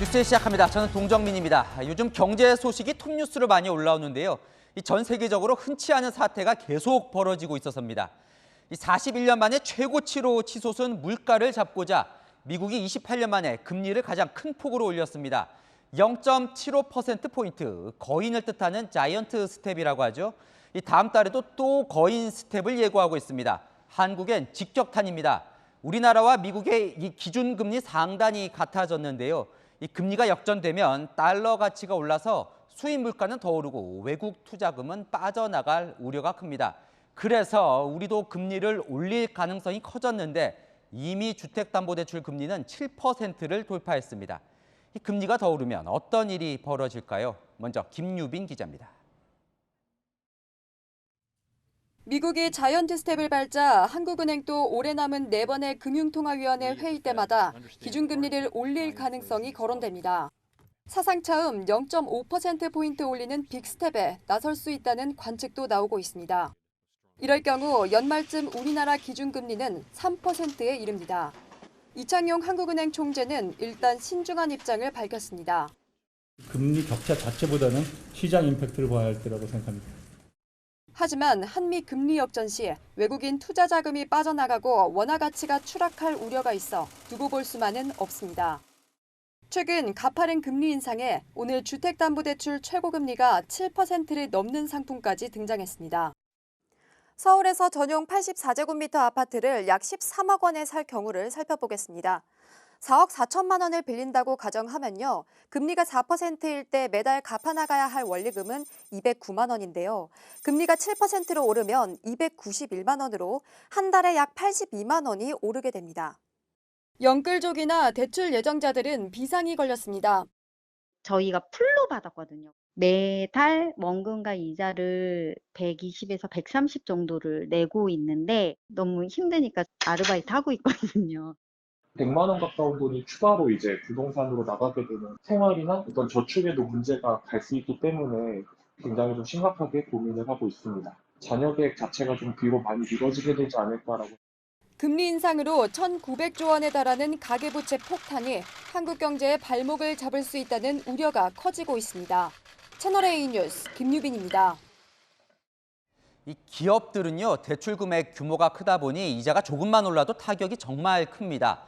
뉴스 시작합니다. 저는 동정민입니다. 요즘 경제 소식이 톱뉴스로 많이 올라오는데요. 전 세계적으로 흔치 않은 사태가 계속 벌어지고 있어서입니다. 41년 만에 최고치로 치솟은 물가를 잡고자 미국이 28년 만에 금리를 가장 큰 폭으로 올렸습니다. 0.75%포인트, 거인을 뜻하는 자이언트 스텝이라고 하죠. 다음 달에도 또 거인 스텝을 예고하고 있습니다. 한국엔 직격탄입니다. 우리나라와 미국의 이 기준금리 상단이 같아졌는데요. 이 금리가 역전되면 달러 가치가 올라서 수입 물가는 더 오르고 외국 투자금은 빠져나갈 우려가 큽니다. 그래서 우리도 금리를 올릴 가능성이 커졌는데 이미 주택담보대출 금리는 7%를 돌파했습니다. 이 금리가 더 오르면 어떤 일이 벌어질까요? 먼저 김유빈 기자입니다. 미국이 자이언트 스텝을 밟자 한국은행도 올해 남은 4번의 금융통화위원회 회의 때마다 기준금리를 올릴 가능성이 거론됩니다. 사상 처음 0.5%포인트 올리는 빅스텝에 나설 수 있다는 관측도 나오고 있습니다. 이럴 경우 연말쯤 우리나라 기준금리는 3%에 이릅니다. 이창용 한국은행 총재는 일단 신중한 입장을 밝혔습니다. 금리 격차 자체보다는 시장 임팩트를 봐야 할 때라고 생각합니다. 하지만 한미 금리 역전 시 외국인 투자 자금이 빠져나가고 원화 가치가 추락할 우려가 있어 두고 볼 수만은 없습니다. 최근 가파른 금리 인상에 오늘 주택담보대출 최고금리가 7%를 넘는 상품까지 등장했습니다. 서울에서 전용 84제곱미터 아파트를 약 13억 원에 살 경우를 살펴보겠습니다. 4억 4천만 원을 빌린다고 가정하면요. 금리가 4%일 때 매달 갚아나가야 할 원리금은 209만 원인데요. 금리가 7%로 오르면 291만 원으로 한 달에 약 82만 원이 오르게 됩니다. 영끌족이나 대출 예정자들은 비상이 걸렸습니다. 저희가 풀로 받았거든요. 매달 원금과 이자를 120에서 130 정도를 내고 있는데 너무 힘드니까 아르바이트 하고 있거든요. 100만 원 가까운 돈이 추가로 이제 부동산으로 나가게 되면 생활이나 어떤 저축에도 문제가 갈 수 있기 때문에 굉장히 좀 심각하게 고민을 하고 있습니다. 자녀 계획 자체가 좀 뒤로 많이 미뤄지게 되지 않을까라고. 금리 인상으로 1,900조 원에 달하는 가계부채 폭탄이 한국 경제의 발목을 잡을 수 있다는 우려가 커지고 있습니다. 채널A 뉴스 김유빈입니다. 이 기업들은요, 대출 금액 규모가 크다 보니 이자가 조금만 올라도 타격이 정말 큽니다.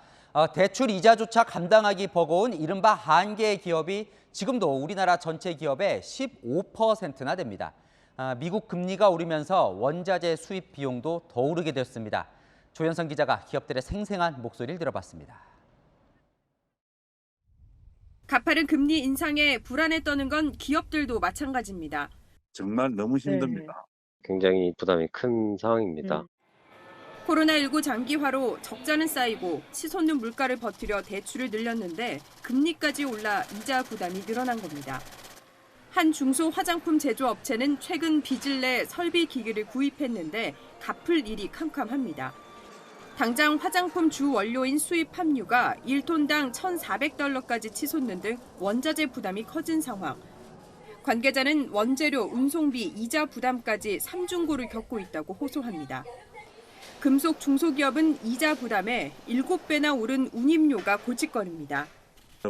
대출 이자조차 감당하기 버거운 이른바 한계 기업이 지금도 우리나라 전체 기업의 15%나 됩니다. 미국 금리가 오르면서 원자재 수입 비용도 더 오르게 됐습니다. 조현선 기자가 기업들의 생생한 목소리를 들어봤습니다. 가파른 금리 인상에 불안에 떠는 건 기업들도 마찬가지입니다. 정말 너무 힘듭니다. 굉장히 부담이 큰 상황입니다. 코로나19 장기화로 적자는 쌓이고 치솟는 물가를 버티려 대출을 늘렸는데 금리까지 올라 이자 부담이 늘어난 겁니다. 한 중소 화장품 제조업체는 최근 빚을 내 설비 기기를 구입했는데 갚을 일이 캄캄합니다. 당장 화장품 주 원료인 수입 함유가 1톤당 $1,400까지 치솟는 등 원자재 부담이 커진 상황. 관계자는 원재료, 운송비, 이자 부담까지 삼중고를 겪고 있다고 호소합니다. 금속 중소기업은 이자 부담에 7배나 오른 운임료가 골칫거리입니다.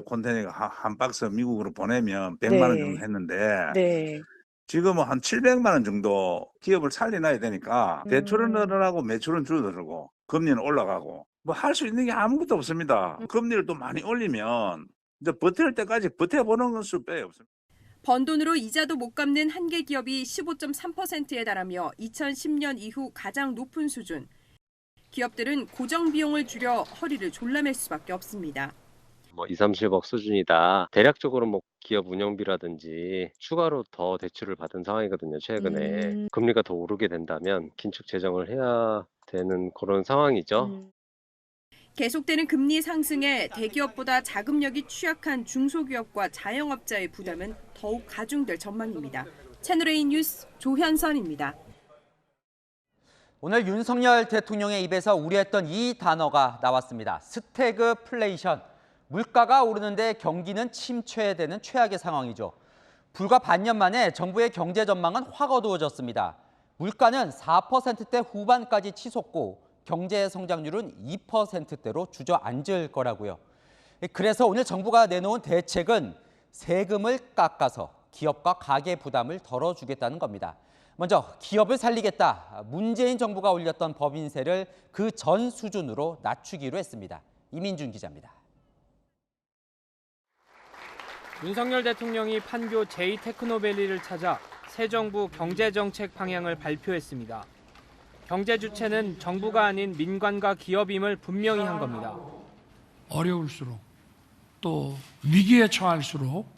컨테이너가 한 박스 미국으로 보내면 100만 원 정도 했는데 지금은 한 700만 원 정도 기업을 살려놔야 되니까 대출은 늘어나고 매출은 줄어들고 금리는 올라가고 뭐 할 수 있는 게 아무것도 없습니다. 금리를 또 많이 올리면 이제 버틸 때까지 버텨보는 수밖에 없습니다. 번 돈으로 이자도 못 갚는 한계 기업이 15.3%에 달하며 2010년 이후 가장 높은 수준. 기업들은 고정 비용을 줄여 허리를 졸라맬 수밖에 없습니다. 2, 30억 수준이다. 대략적으로 기업 운영비라든지 추가로 더 대출을 받은 상황이거든요. 최근에 금리가 더 오르게 된다면 긴축 재정을 해야 되는 그런 상황이죠. 계속되는 금리 상승에 대기업보다 자금력이 취약한 중소기업과 자영업자의 부담은 더욱 가중될 전망입니다. 채널A 뉴스 조현선입니다. 오늘 윤석열 대통령의 입에서 우려했던 이 단어가 나왔습니다. 스태그플레이션. 물가가 오르는데 경기는 침체되는 최악의 상황이죠. 불과 반년 만에 정부의 경제 전망은 확 어두워졌습니다. 물가는 4%대 후반까지 치솟고 경제 성장률은 2%대로 주저앉을 거라고요. 그래서 오늘 정부가 내놓은 대책은 세금을 깎아서 기업과 가계 부담을 덜어주겠다는 겁니다. 먼저 기업을 살리겠다. 문재인 정부가 올렸던 법인세를 그 전 수준으로 낮추기로 했습니다. 이민준 기자입니다. 윤석열 대통령이 판교 제2테크노밸리를 찾아 새 정부 경제정책 방향을 발표했습니다. 경제 주체는 정부가 아닌 민관과 기업임을 분명히 한 겁니다. 어려울수록 또 위기에 처할수록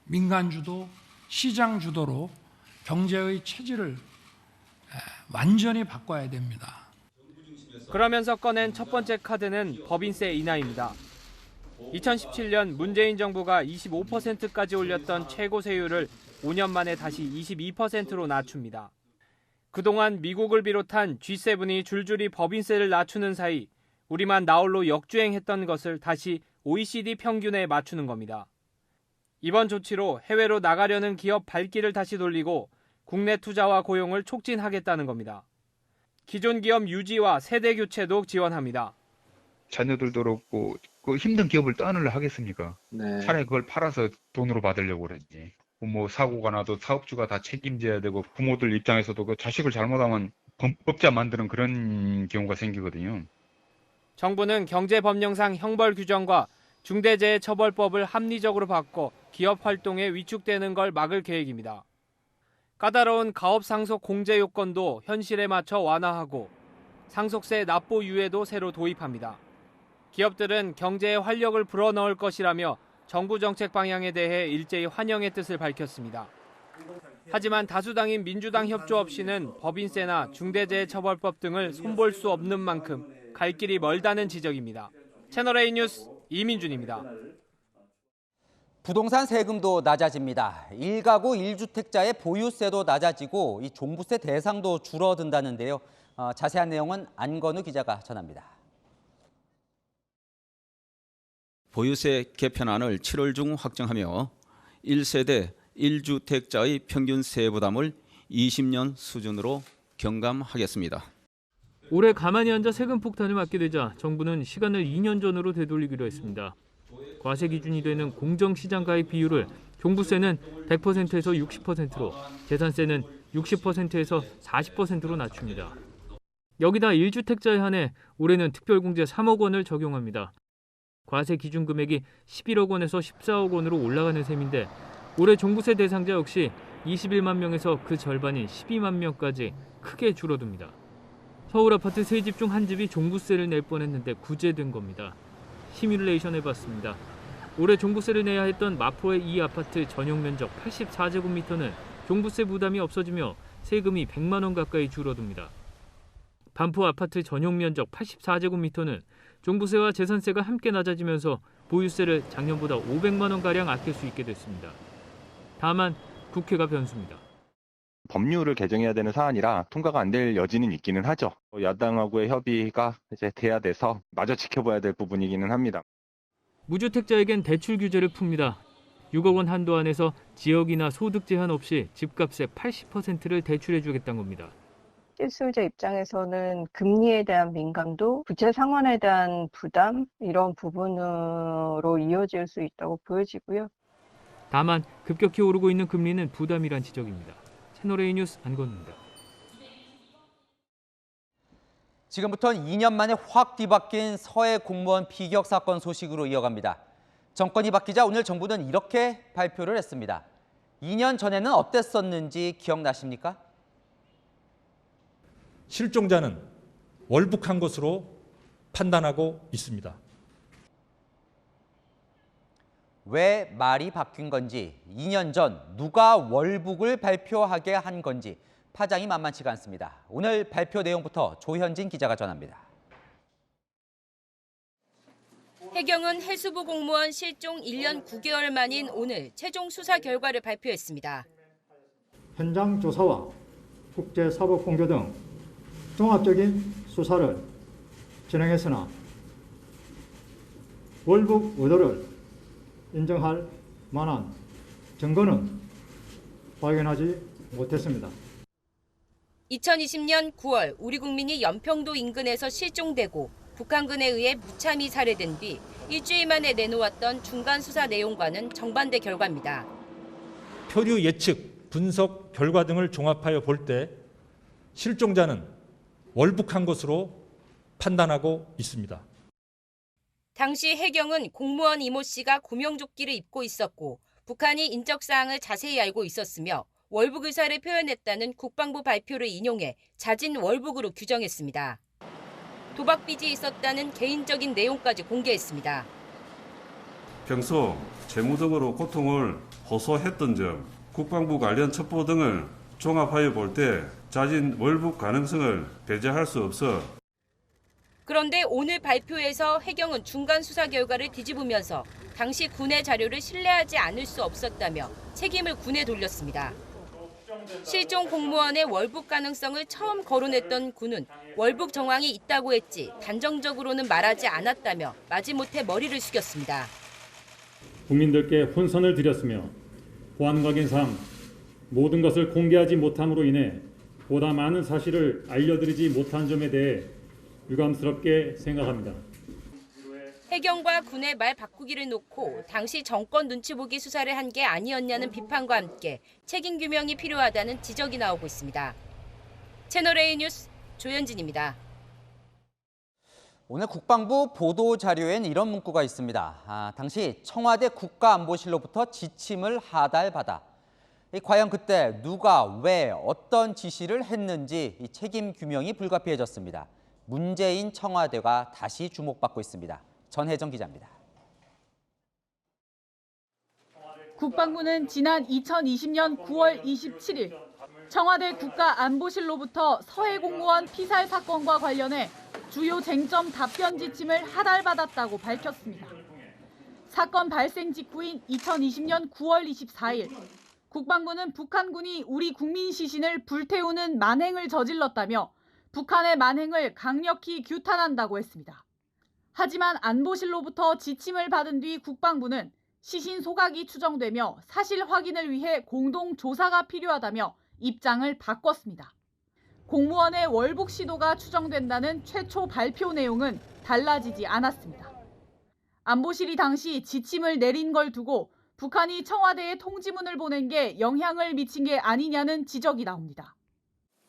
민간 주도, 시장 주도로 경제의 체질을 완전히 바꿔야 됩니다. 그러면서 꺼낸 첫 번째 카드는 법인세 인하입니다. 2017년 문재인 정부가 25%까지 올렸던 최고 세율을 5년 만에 다시 22%로 낮춥니다. 그동안 미국을 비롯한 G7이 줄줄이 법인세를 낮추는 사이 우리만 나홀로 역주행했던 것을 다시 OECD 평균에 맞추는 겁니다. 이번 조치로 해외로 나가려는 기업 발길을 다시 돌리고 국내 투자와 고용을 촉진하겠다는 겁니다. 기존 기업 유지와 세대 교체도 지원합니다. 자녀들도 그렇고 그 힘든 기업을 떠나려 하겠습니까? 차라리 그걸 팔아서 돈으로 받으려고 그러지. 뭐 사고가 나도 사업주가 다 책임져야 되고 부모들 입장에서도 그 자식을 잘못하면 법자 만드는 그런 경우가 생기거든요. 정부는 경제법령상 형벌 규정과 중대재해처벌법을 합리적으로 바꿔 기업 활동에 위축되는 걸 막을 계획입니다. 까다로운 가업 상속 공제 요건도 현실에 맞춰 완화하고 상속세 납부 유예도 새로 도입합니다. 기업들은 경제에 활력을 불어넣을 것이라며 정부 정책 방향에 대해 일제히 환영의 뜻을 밝혔습니다. 하지만 다수당인 민주당 협조 없이는 법인세나 중대재해처벌법 등을 손볼 수 없는 만큼 갈 길이 멀다는 지적입니다. 채널A 뉴스 이민준입니다. 부동산 세금도 낮아집니다. 1가구 1주택자의 보유세도 낮아지고 이 종부세 대상도 줄어든다는데요. 자세한 내용은 안건우 기자가 전합니다. 보유세 개편안을 7월 중 확정하며 1세대 1주택자의 평균 세부담을 20년 수준으로 경감하겠습니다. 올해 가만히 앉아 세금 폭탄을 맞게 되자 정부는 시간을 2년 전으로 되돌리기로 했습니다. 과세 기준이 되는 공정시장가액 비율을 종부세는 100%에서 60%로, 재산세는 60%에서 40%로 낮춥니다. 여기다 1주택자에 한해 올해는 특별공제 3억 원을 적용합니다. 과세 기준 금액이 11억 원에서 14억 원으로 올라가는 셈인데 올해 종부세 대상자 역시 21만 명에서 그 절반인 12만 명까지 크게 줄어듭니다. 서울 아파트 3집 중 한 집이 종부세를 낼 뻔했는데 구제된 겁니다. 시뮬레이션 해봤습니다. 올해 종부세를 내야 했던 마포의 이 아파트 전용 면적 84제곱미터는 종부세 부담이 없어지며 세금이 100만 원 가까이 줄어듭니다. 반포 아파트 전용 면적 84제곱미터는 종부세와 재산세가 함께 낮아지면서 보유세를 작년보다 500만 원가량 아낄 수 있게 됐습니다. 다만 국회가 변수입니다. 법률을 개정해야 되는 사안이라 통과가 안 될 여지는 있기는 하죠. 야당하고의 협의가 이제 돼야 돼서 마저 지켜봐야 될 부분이기는 합니다. 무주택자에겐 대출 규제를 풉니다. 6억 원 한도 안에서 지역이나 소득 제한 없이 집값의 80%를 대출해 주겠다는 겁니다. 실수요자 입장에서는 금리에 대한 민감도, 부채 상환에 대한 부담 이런 부분으로 이어질 수 있다고 보여지고요. 다만 급격히 오르고 있는 금리는 부담이란 지적입니다. 채널A 뉴스 안건우입니다. 지금부터는 2년 만에 확 뒤바뀐 서해 공무원 피격 사건 소식으로 이어갑니다. 정권이 바뀌자 오늘 정부는 이렇게 발표를 했습니다. 2년 전에는 어땠었는지 기억나십니까? 실종자는 월북한 것으로 판단하고 있습니다. 왜 말이 바뀐 건지, 2년 전 누가 월북을 발표하게 한 건지 파장이 만만치가 않습니다. 오늘 발표 내용부터 조현진 기자가 전합니다. 해경은 해수부 공무원 실종 1년 9개월 만인 오늘 최종 수사 결과를 발표했습니다. 현장 조사와 국제사법 공조 등 종합적인 수사를 진행했으나 월북 의도를 인정할 만한 증거는 발견하지 못했습니다. 2020년 9월 우리 국민이 연평도 인근에서 실종되고 북한군에 의해 무참히 살해된 뒤 일주일 만에 내놓았던 중간 수사 내용과는 정반대 결과입니다. 표류 예측, 분석 결과 등을 종합하여 볼 때 실종자는 월북한 것으로 판단하고 있습니다. 당시 해경은 공무원 이모 씨가 구명조끼를 입고 있었고 북한이 인적사항을 자세히 알고 있었으며 월북 의사를 표현했다는 국방부 발표를 인용해 자진 월북으로 규정했습니다. 도박 빚이 있었다는 개인적인 내용까지 공개했습니다. 평소 재무 등으로 고통을 호소했던 점, 국방부 관련 첩보 등을 종합하여 볼 때 자진 월북 가능성을 배제할 수 없어. 그런데 오늘 발표에서 해경은 중간 수사 결과를 뒤집으면서 당시 군의 자료를 신뢰하지 않을 수 없었다며 책임을 군에 돌렸습니다. 실종 공무원의 월북 가능성을 처음 거론했던 군은 월북 정황이 있다고 했지 단정적으로는 말하지 않았다며 마지못해 머리를 숙였습니다. 국민들께 혼선을 드렸으며 보안 관계상 모든 것을 공개하지 못함으로 인해 보다 많은 사실을 알려드리지 못한 점에 대해 유감스럽게 생각합니다. 해경과 군의 말 바꾸기를 놓고 당시 정권 눈치 보기 수사를 한 게 아니었냐는 비판과 함께 책임 규명이 필요하다는 지적이 나오고 있습니다. 채널A 뉴스 조현진입니다. 오늘 국방부 보도 자료엔 이런 문구가 있습니다. 당시 청와대 국가안보실로부터 지침을 하달받아. 과연 그때 누가 왜 어떤 지시를 했는지 이 책임 규명이 불가피해졌습니다. 문재인 청와대가 다시 주목받고 있습니다. 전혜정 기자입니다. 국방부는 지난 2020년 9월 27일 청와대 국가안보실로부터 서해 공무원 피살 사건과 관련해 주요 쟁점 답변 지침을 하달받았다고 밝혔습니다. 사건 발생 직후인 2020년 9월 24일 국방부는 북한군이 우리 국민 시신을 불태우는 만행을 저질렀다며 북한의 만행을 강력히 규탄한다고 했습니다. 하지만 안보실로부터 지침을 받은 뒤 국방부는 시신 소각이 추정되며 사실 확인을 위해 공동 조사가 필요하다며 입장을 바꿨습니다. 공무원의 월북 시도가 추정된다는 최초 발표 내용은 달라지지 않았습니다. 안보실이 당시 지침을 내린 걸 두고 북한이 청와대에 통지문을 보낸 게 영향을 미친 게 아니냐는 지적이 나옵니다.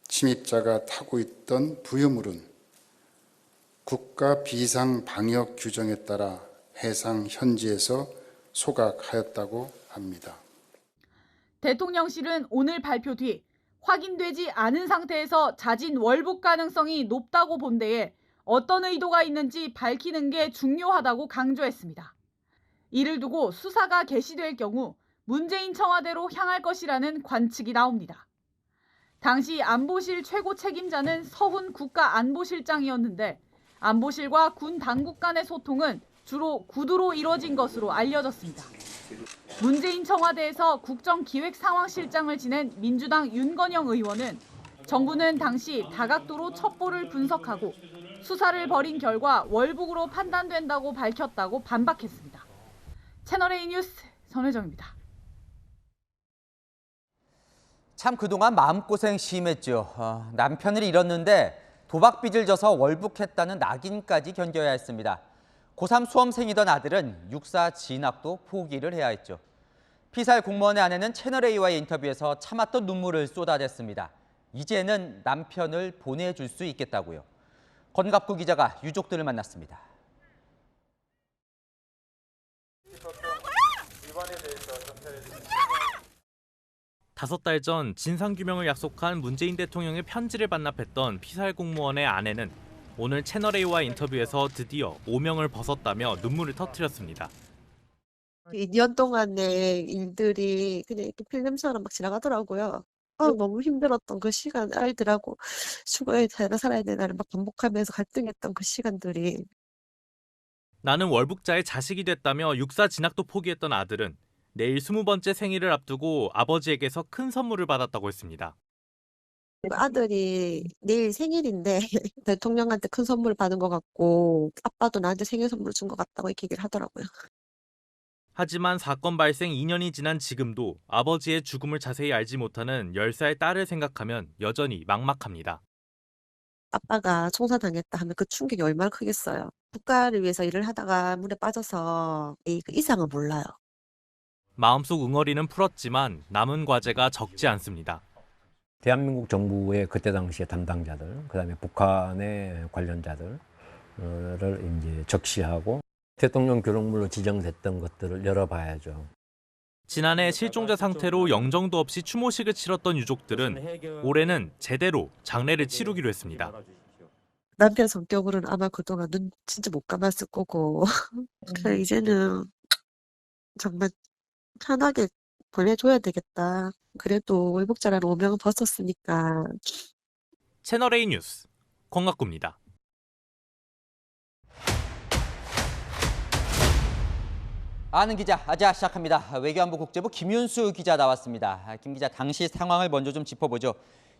침입자가 타고 있던 부유물은 국가 비상 방역 규정에 따라 해상 현지에서 소각하였다고 합니다. 대통령실은 오늘 발표 뒤 확인되지 않은 상태에서 자진 월북 가능성이 높다고 본 데에 어떤 의도가 있는지 밝히는 게 중요하다고 강조했습니다. 이를 두고 수사가 개시될 경우 문재인 청와대로 향할 것이라는 관측이 나옵니다. 당시 안보실 최고 책임자는 서훈 국가안보실장이었는데 안보실과 군 당국 간의 소통은 주로 구두로 이뤄진 것으로 알려졌습니다. 문재인 청와대에서 국정기획상황실장을 지낸 민주당 윤건영 의원은 정부는 당시 다각도로 첩보를 분석하고 수사를 벌인 결과 월북으로 판단된다고 밝혔다고 반박했습니다. 채널A 뉴스 전혜정입니다. 참 그동안 마음고생 심했죠. 남편을 잃었는데 도박빚을 져서 월북했다는 낙인까지 견뎌야 했습니다. 고3 수험생이던 아들은 육사 진학도 포기를 해야 했죠. 피살 공무원의 아내는 채널A와의 인터뷰에서 참았던 눈물을 쏟아냈습니다. 이제는 남편을 보내줄 수 있겠다고요. 권갑구 기자가 유족들을 만났습니다. 다섯 달 전 진상규명을 약속한 문재인 대통령의 편지를 반납했던 피살 공무원의 아내는 오늘 채널A와 인터뷰에서 드디어 오명을 벗었다며 눈물을 터뜨렸습니다. 2년 동안의 일들이 그냥 이렇게 필름처럼 막 지나가더라고요. 너무 힘들었던 그 시간, 아이들하고 추구에 잘 살아야 되나를 막 반복하면서 갈등했던 그 시간들이. 나는 월북자의 자식이 됐다며 육사 진학도 포기했던 아들은 내일 20번째 생일을 앞두고 아버지에게서 큰 선물을 받았다고 했습니다. 아들이 내일 생일인데 대통령한테 큰 선물을 받은 것 같고 아빠도 나한테 생일 선물을 준 것 같다고 이렇게 얘기를 하더라고요. 하지만 사건 발생 2년이 지난 지금도 아버지의 죽음을 자세히 알지 못하는 10살 딸을 생각하면 여전히 막막합니다. 아빠가 총살당했다 하면 그 충격이 얼마나 크겠어요. 국가를 위해서 일을 하다가 물에 빠져서 그 이상은 몰라요. 마음속 응어리는 풀었지만 남은 과제가 적지 않습니다. 대한민국 정부의 그때 당시의 담당자들, 그다음에 북한의 관련자들을 이제 적시하고 대통령 교록물로 지정됐던 것들을 열어봐야죠. 지난해 실종자 상태로 영정도 없이 추모식을 치렀던 유족들은 올해는 제대로 장례를 치르기로 했습니다. 남편 성격으로는 아마 그동안 눈 진짜 못 감았을 거고 그래 이제는 정말 편하게 보내줘야 되겠다. 그래도 월북자라는 오명은 벗었으니까. 채널A 뉴스 권갑구입니다. 아는 기자 아자 시작합니다. 외교안보 국제부 김윤수 기자 나왔습니다. 김 기자, 당시 상황을 먼저 좀 짚어보죠.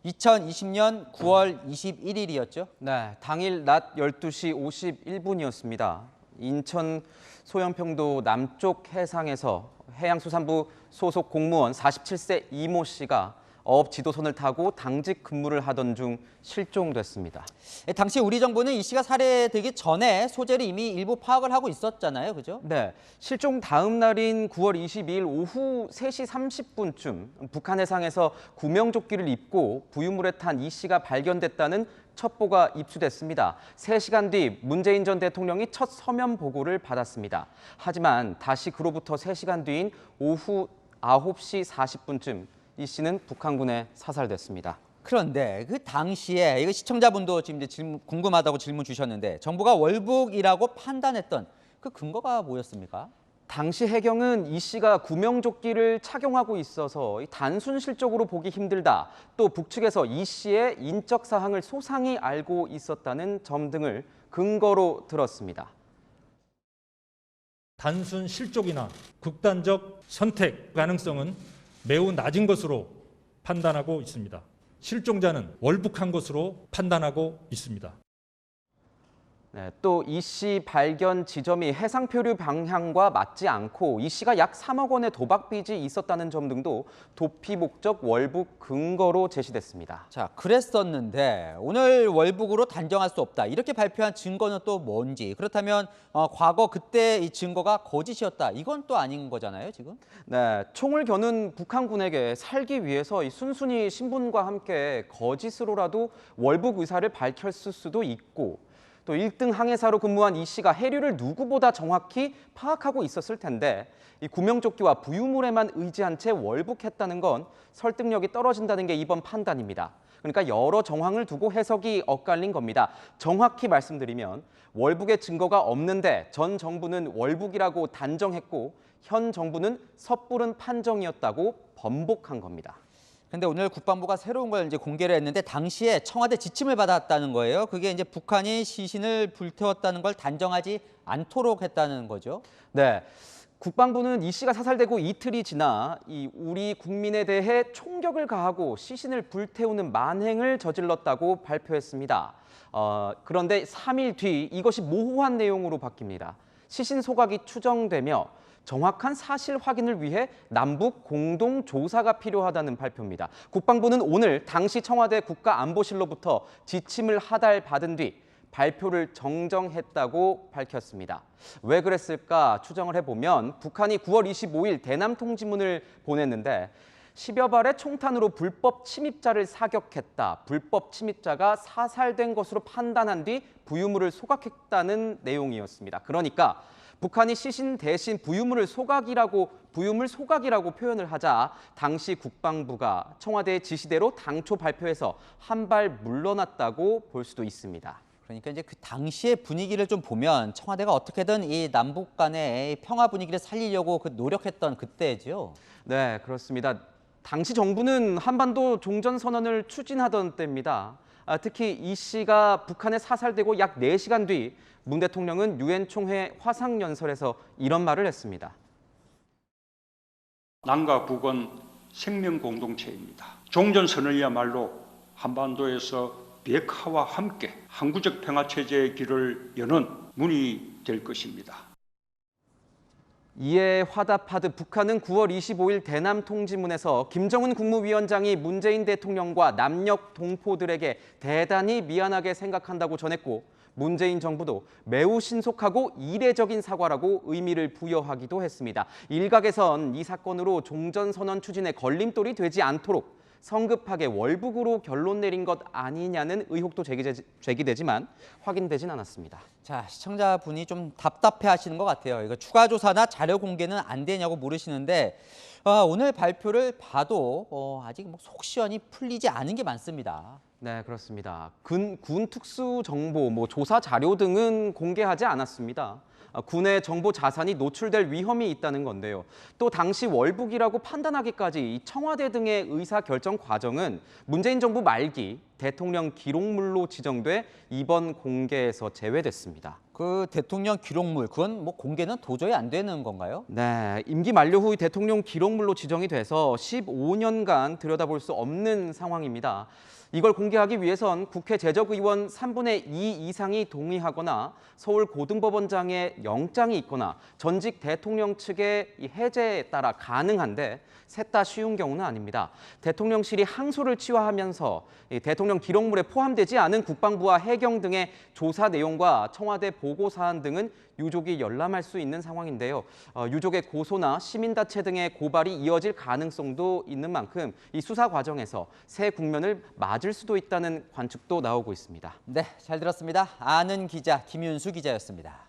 2020년 9월 21일이었죠? 네, 당일 낮 12시 51분이었습니다. 인천 소연평도 남쪽 해상에서 해양수산부 소속 공무원 47세 이모 씨가 어업 지도선을 타고 당직 근무를 하던 중 실종됐습니다. 당시 우리 정부는 이 씨가 살해되기 전에 소재를 이미 일부 파악을 하고 있었잖아요, 그죠? 네, 실종 다음 날인 9월 22일 오후 3시 30분쯤 북한 해상에서 구명조끼를 입고 부유물에 탄 이 씨가 발견됐다는 첩보가 입수됐습니다. 3시간 뒤 문재인 전 대통령이 첫 서면 보고를 받았습니다. 하지만 다시 그로부터 3시간 뒤인 오후 9시 40분쯤 이 씨는 북한군에 사살됐습니다. 그런데 그 당시에 이거 시청자분도 지금 이제 궁금하다고 질문 주셨는데 정부가 월북이라고 판단했던 그 근거가 뭐였습니까? 당시 해경은 이 씨가 구명조끼를 착용하고 있어서 단순 실적으로 보기 힘들다. 또 북측에서 이 씨의 인적 사항을 소상히 알고 있었다는 점 등을 근거로 들었습니다. 단순 실족이나 극단적 선택 가능성은 매우 낮은 것으로 판단하고 있습니다. 실종자는 월북한 것으로 판단하고 있습니다. 네, 또 이 씨 발견 지점이 해상표류 방향과 맞지 않고 이 씨가 약 3억 원의 도박 빚이 있었다는 점 등도 도피 목적 월북 근거로 제시됐습니다. 자, 그랬었는데 오늘 월북으로 단정할 수 없다. 이렇게 발표한 증거는 또 뭔지. 그렇다면 과거 그때 이 증거가 거짓이었다. 이건 또 아닌 거잖아요, 지금? 네, 총을 겨눈 북한군에게 살기 위해서 순순히 신분과 함께 거짓으로라도 월북 의사를 밝혔을 수도 있고 또 1등 항해사로 근무한 이 씨가 해류를 누구보다 정확히 파악하고 있었을 텐데 이 구명조끼와 부유물에만 의지한 채 월북했다는 건 설득력이 떨어진다는 게 이번 판단입니다. 그러니까 여러 정황을 두고 해석이 엇갈린 겁니다. 정확히 말씀드리면 월북의 증거가 없는데 전 정부는 월북이라고 단정했고 현 정부는 섣부른 판정이었다고 번복한 겁니다. 근데 오늘 국방부가 새로운 걸 이제 공개를 했는데 당시에 청와대 지침을 받았다는 거예요. 그게 이제 북한이 시신을 불태웠다는 걸 단정하지 않도록 했다는 거죠. 네. 국방부는 이 씨가 사살되고 이틀이 지나 우리 국민에 대해 총격을 가하고 시신을 불태우는 만행을 저질렀다고 발표했습니다. 그런데 3일 뒤 이것이 모호한 내용으로 바뀝니다. 시신 소각이 추정되며 정확한 사실 확인을 위해 남북 공동 조사가 필요하다는 발표입니다. 국방부는 오늘 당시 청와대 국가안보실로부터 지침을 하달받은 뒤 발표를 정정했다고 밝혔습니다. 왜 그랬을까 추정을 해보면 북한이 9월 25일 대남 통지문을 보냈는데 10여 발의 총탄으로 불법 침입자를 사격했다. 불법 침입자가 사살된 것으로 판단한 뒤 부유물을 소각했다는 내용이었습니다. 그러니까 북한이 시신 대신 부유물 소각이라고 표현을 하자 당시 국방부가 청와대의 지시대로 당초 발표에서 한 발 물러났다고 볼 수도 있습니다. 그러니까 이제 그 당시의 분위기를 좀 보면 청와대가 어떻게든 이 남북 간의 평화 분위기를 살리려고 노력했던 그때죠. 네, 그렇습니다. 당시 정부는 한반도 종전선언을 추진하던 때입니다. 특히 이 씨가 북한에 사살되고 약 4시간 뒤 문 대통령은 유엔 총회 화상연설에서 이런 말을 했습니다. 남과 북은 생명 공동체입니다. 종전선언이야말로 한반도에서 비핵화와 함께 항구적 평화체제의 길을 여는 문이 될 것입니다. 이에 화답하듯 북한은 9월 25일 대남 통지문에서 김정은 국무위원장이 문재인 대통령과 남녘 동포들에게 대단히 미안하게 생각한다고 전했고 문재인 정부도 매우 신속하고 이례적인 사과라고 의미를 부여하기도 했습니다. 일각에선 이 사건으로 종전선언 추진에 걸림돌이 되지 않도록 성급하게 월북으로 결론 내린 것 아니냐는 의혹도 제기되지만 확인되진 않았습니다. 자, 시청자분이 좀 답답해 하시는 것 같아요. 이거 추가 조사나 자료 공개는 안 되냐고 물으시는데 오늘 발표를 봐도 아직 속 시원히 풀리지 않은 게 많습니다. 네, 그렇습니다. 군 특수 정보, 조사 자료 등은 공개하지 않았습니다. 군의 정보 자산이 노출될 위험이 있다는 건데요. 또 당시 월북이라고 판단하기까지 청와대 등의 의사 결정 과정은 문재인 정부 말기 대통령 기록물로 지정돼 이번 공개에서 제외됐습니다. 그 대통령 기록물, 그건 공개는 도저히 안 되는 건가요? 네, 임기 만료 후 대통령 기록물로 지정이 돼서 15년간 들여다볼 수 없는 상황입니다. 이걸 공개하기 위해선 국회 재적의원 3분의 2 이상이 동의하거나 서울 고등법원장의 영장이 있거나 전직 대통령 측의 해제에 따라 가능한데 셋 다 쉬운 경우는 아닙니다. 대통령실이 항소를 취하하면서 대통령 기록물에 포함되지 않은 국방부와 해경 등의 조사 내용과 청와대 보고 사안 등은 유족이 열람할 수 있는 상황인데요. 유족의 고소나 시민단체 등의 고발이 이어질 가능성도 있는 만큼 이 수사 과정에서 새 국면을 맞을 수도 있다는 관측도 나오고 있습니다. 네, 잘 들었습니다. 아는 기자 김윤수 기자였습니다.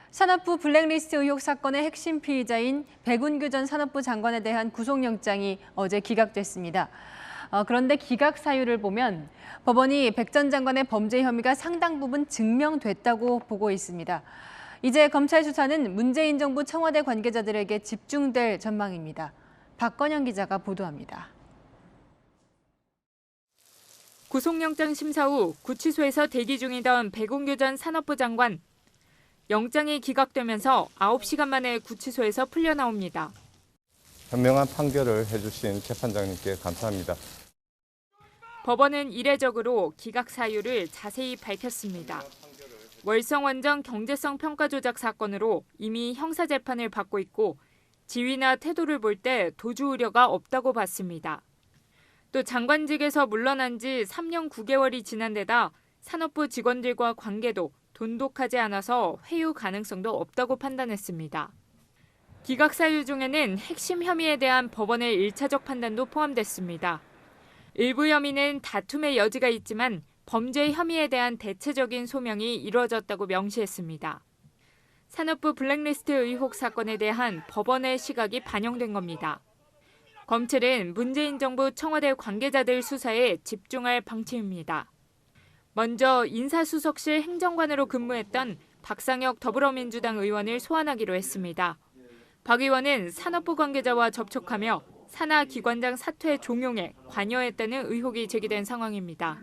산업부 블랙리스트 의혹 사건의 핵심 피의자인 백운규 전 산업부 장관에 대한 구속영장이 어제 기각됐습니다. 그런데 기각 사유를 보면 법원이 백 전 장관의 범죄 혐의가 상당 부분 증명됐다고 보고 있습니다. 이제 검찰 수사는 문재인 정부 청와대 관계자들에게 집중될 전망입니다. 박건영 기자가 보도합니다. 구속영장 심사 후 구치소에서 대기 중이던 백운규 전 산업부 장관. 영장이 기각되면서 9시간 만에 구치소에서 풀려나옵니다. 현명한 판결을 해주신 재판장님께 감사합니다. 법원은 이례적으로 기각 사유를 자세히 밝혔습니다. 월성원전 경제성 평가 조작 사건으로 이미 형사재판을 받고 있고 지위나 태도를 볼 때 도주 우려가 없다고 봤습니다. 또 장관직에서 물러난 지 3년 9개월이 지난 데다 산업부 직원들과 관계도 돈독하지 않아서 회유 가능성도 없다고 판단했습니다. 기각 사유 중에는 핵심 혐의에 대한 법원의 1차적 판단도 포함됐습니다. 일부 혐의는 다툼의 여지가 있지만 범죄 혐의에 대한 대체적인 소명이 이루어졌다고 명시했습니다. 산업부 블랙리스트 의혹 사건에 대한 법원의 시각이 반영된 겁니다. 검찰은 문재인 정부 청와대 관계자들 수사에 집중할 방침입니다. 먼저 인사수석실 행정관으로 근무했던 박상혁 더불어민주당 의원을 소환하기로 했습니다. 박 의원은 산업부 관계자와 접촉하며 산하 기관장 사퇴 종용에 관여했다는 의혹이 제기된 상황입니다.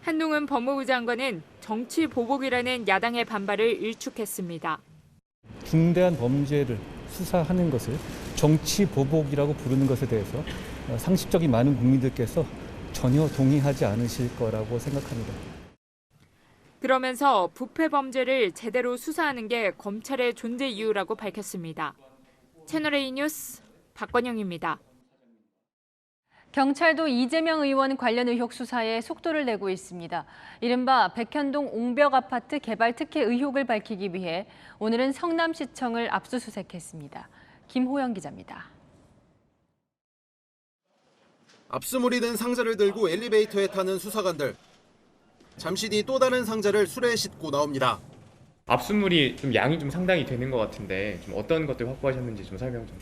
한동훈 법무부 장관은 정치 보복이라는 야당의 반발을 일축했습니다. 중대한 범죄를 수사하는 것을 정치 보복이라고 부르는 것에 대해서 상식적인 많은 국민들께서 전혀 동의하지 않으실 거라고 생각합니다. 그러면서 부패 범죄를 제대로 수사하는 게 검찰의 존재 이유라고 밝혔습니다. 채널A 뉴스 박건영입니다. 경찰도 이재명 의원 관련 의혹 수사에 속도를 내고 있습니다. 이른바 백현동 옹벽 아파트 개발 특혜 의혹을 밝히기 위해 오늘은 성남시청을 압수수색했습니다. 김호영 기자입니다. 압수물이 된 상자를 들고 엘리베이터에 타는 수사관들. 잠시 뒤 또 다른 상자를 수레에 싣고 나옵니다. 압수물이 양이 상당히 되는 것 같은데 어떤 것들 확보하셨는지 설명 좀.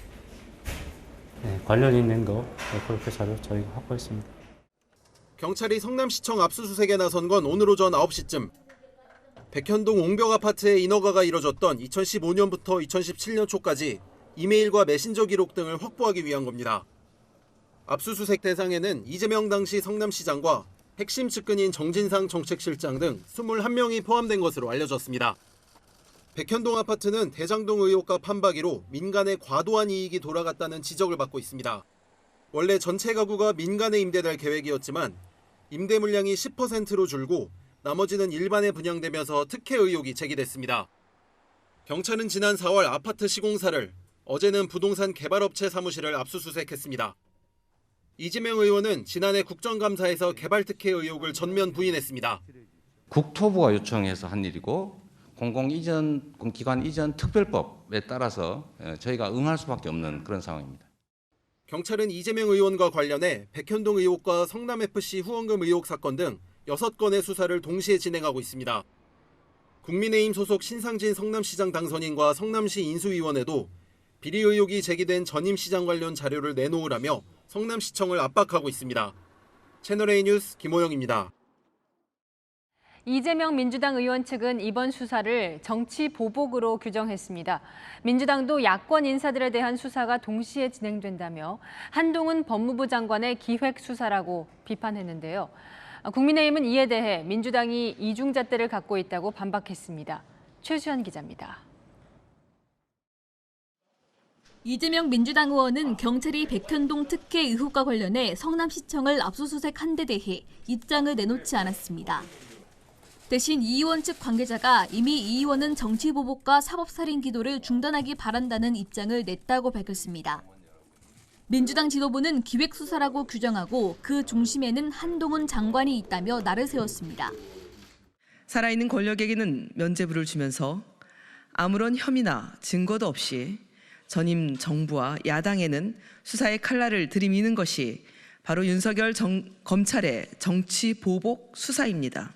네, 관련 있는 거 그렇게 자료 저희가 확보했습니다. 경찰이 성남시청 압수수색에 나선 건 오늘 오전 9시쯤. 백현동 옹벽 아파트에 인허가가 이뤄졌던 2015년부터 2017년 초까지 이메일과 메신저 기록 등을 확보하기 위한 겁니다. 압수수색 대상에는 이재명 당시 성남시장과 핵심 측근인 정진상 정책실장 등 21명이 포함된 것으로 알려졌습니다. 백현동 아파트는 대장동 의혹과 판박이로 민간에 과도한 이익이 돌아갔다는 지적을 받고 있습니다. 원래 전체 가구가 민간에 임대될 계획이었지만 임대 물량이 10%로 줄고 나머지는 일반에 분양되면서 특혜 의혹이 제기됐습니다. 경찰은 지난 4월 아파트 시공사를, 어제는 부동산 개발업체 사무실을 압수수색했습니다. 이재명 의원은 지난해 국정감사에서 개발특혜 의혹을 전면 부인했습니다. 국토부가 요청해서 한 일이고 공공기관 이전 특별법에 따라서 저희가 응할 수밖에 없는 그런 상황입니다. 경찰은 이재명 의원과 관련해 백현동 의혹과 성남FC 후원금 의혹 사건 등 6건의 수사를 동시에 진행하고 있습니다. 국민의힘 소속 신상진 성남시장 당선인과 성남시 인수위원회도 비리 의혹이 제기된 전임 시장 관련 자료를 내놓으라며 성남시청을 압박하고 있습니다. 채널A 뉴스 김호영입니다. 이재명 민주당 의원 측은 이번 수사를 정치 보복으로 규정했습니다. 민주당도 야권 인사들에 대한 수사가 동시에 진행된다며 한동훈 법무부 장관의 기획 수사라고 비판했는데요. 국민의힘은 이에 대해 민주당이 이중잣대를 갖고 있다고 반박했습니다. 최수연 기자입니다. 이재명 민주당 의원은 경찰이 백현동 특혜 의혹과 관련해 성남시청을 압수수색한 데 대해 입장을 내놓지 않았습니다. 대신 이 의원 측 관계자가 이미 이 의원은 정치보복과 사법살인 기도를 중단하기 바란다는 입장을 냈다고 밝혔습니다. 민주당 지도부는 기획수사라고 규정하고 그 중심에는 한동훈 장관이 있다며 날을 세웠습니다. 살아있는 권력에게는 면죄부를 주면서 아무런 혐의나 증거도 없이 전임 정부와 야당에는 수사의 칼날을 들이미는 것이 바로 윤석열 검찰의 정치 보복 수사입니다.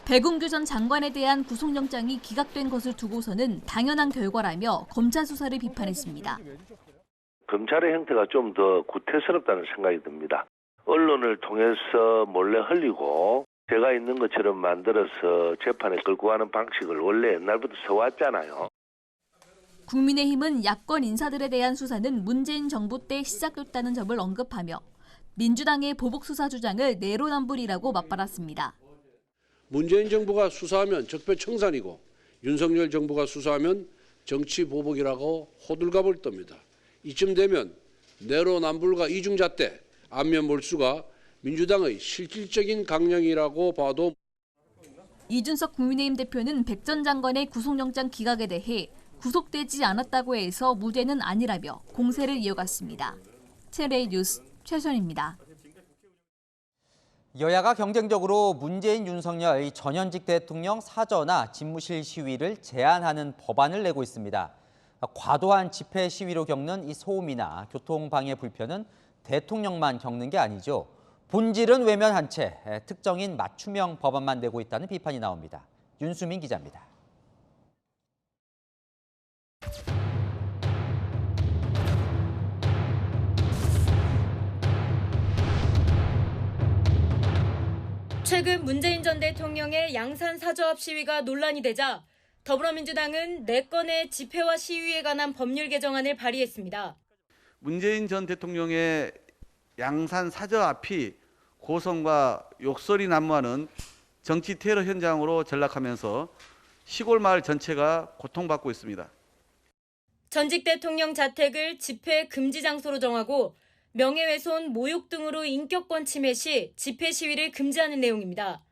백운규 전 장관에 대한 구속영장이 기각된 것을 두고서는 당연한 결과라며 검찰 수사를 비판했습니다. 검찰의 형태가 좀 더 구태스럽다는 생각이 듭니다. 언론을 통해서 몰래 흘리고 제가 있는 것처럼 만들어서 재판에 끌고 가는 방식을 원래 옛날부터 써왔잖아요. 국민의힘은 야권 인사들에 대한 수사는 문재인 정부 때 시작됐다는 점을 언급하며 민주당의 보복 수사 주장을 내로남불이라고 맞받았습니다. 문재인 정부가 수사하면 적폐청산이고 윤석열 정부가 수사하면 정치보복이라고 호들갑을 떱니다. 이쯤 되면 내로남불과 이중잣대, 안면몰수가 민주당의 실질적인 강령이라고 봐도. 이준석 국민의힘 대표는 백 전 장관의 구속영장 기각에 대해 구속되지 않았다고 해서 무죄는 아니라며 공세를 이어갔습니다. 채널A 뉴스 최선입니다. 여야가 경쟁적으로 문재인, 윤석열 전현직 대통령 사저나 집무실 시위를 제한하는 법안을 내고 있습니다. 과도한 집회 시위로 겪는 이 소음이나 교통방해 불편은 대통령만 겪는 게 아니죠. 본질은 외면한 채 특정인 맞춤형 법안만 내고 있다는 비판이 나옵니다. 윤수민 기자입니다. 최근 문재인 전 대통령의 양산 사저합 시위가 논란이 되자 더불어민주당은 4건의 집회와 시위에 관한 법률 개정안을 발의했습니다. 문재인 전 대통령의 양산 사저앞이 고성과 욕설이 난무하는 정치 테러 현장으로 전락하면서 시골 마을 전체가 고통받고 있습니다. 전직 대통령 자택을 집회 금지 장소로 정하고 명예훼손, 모욕 등으로 인격권 침해 시 집회 시위를 금지하는 내용입니다.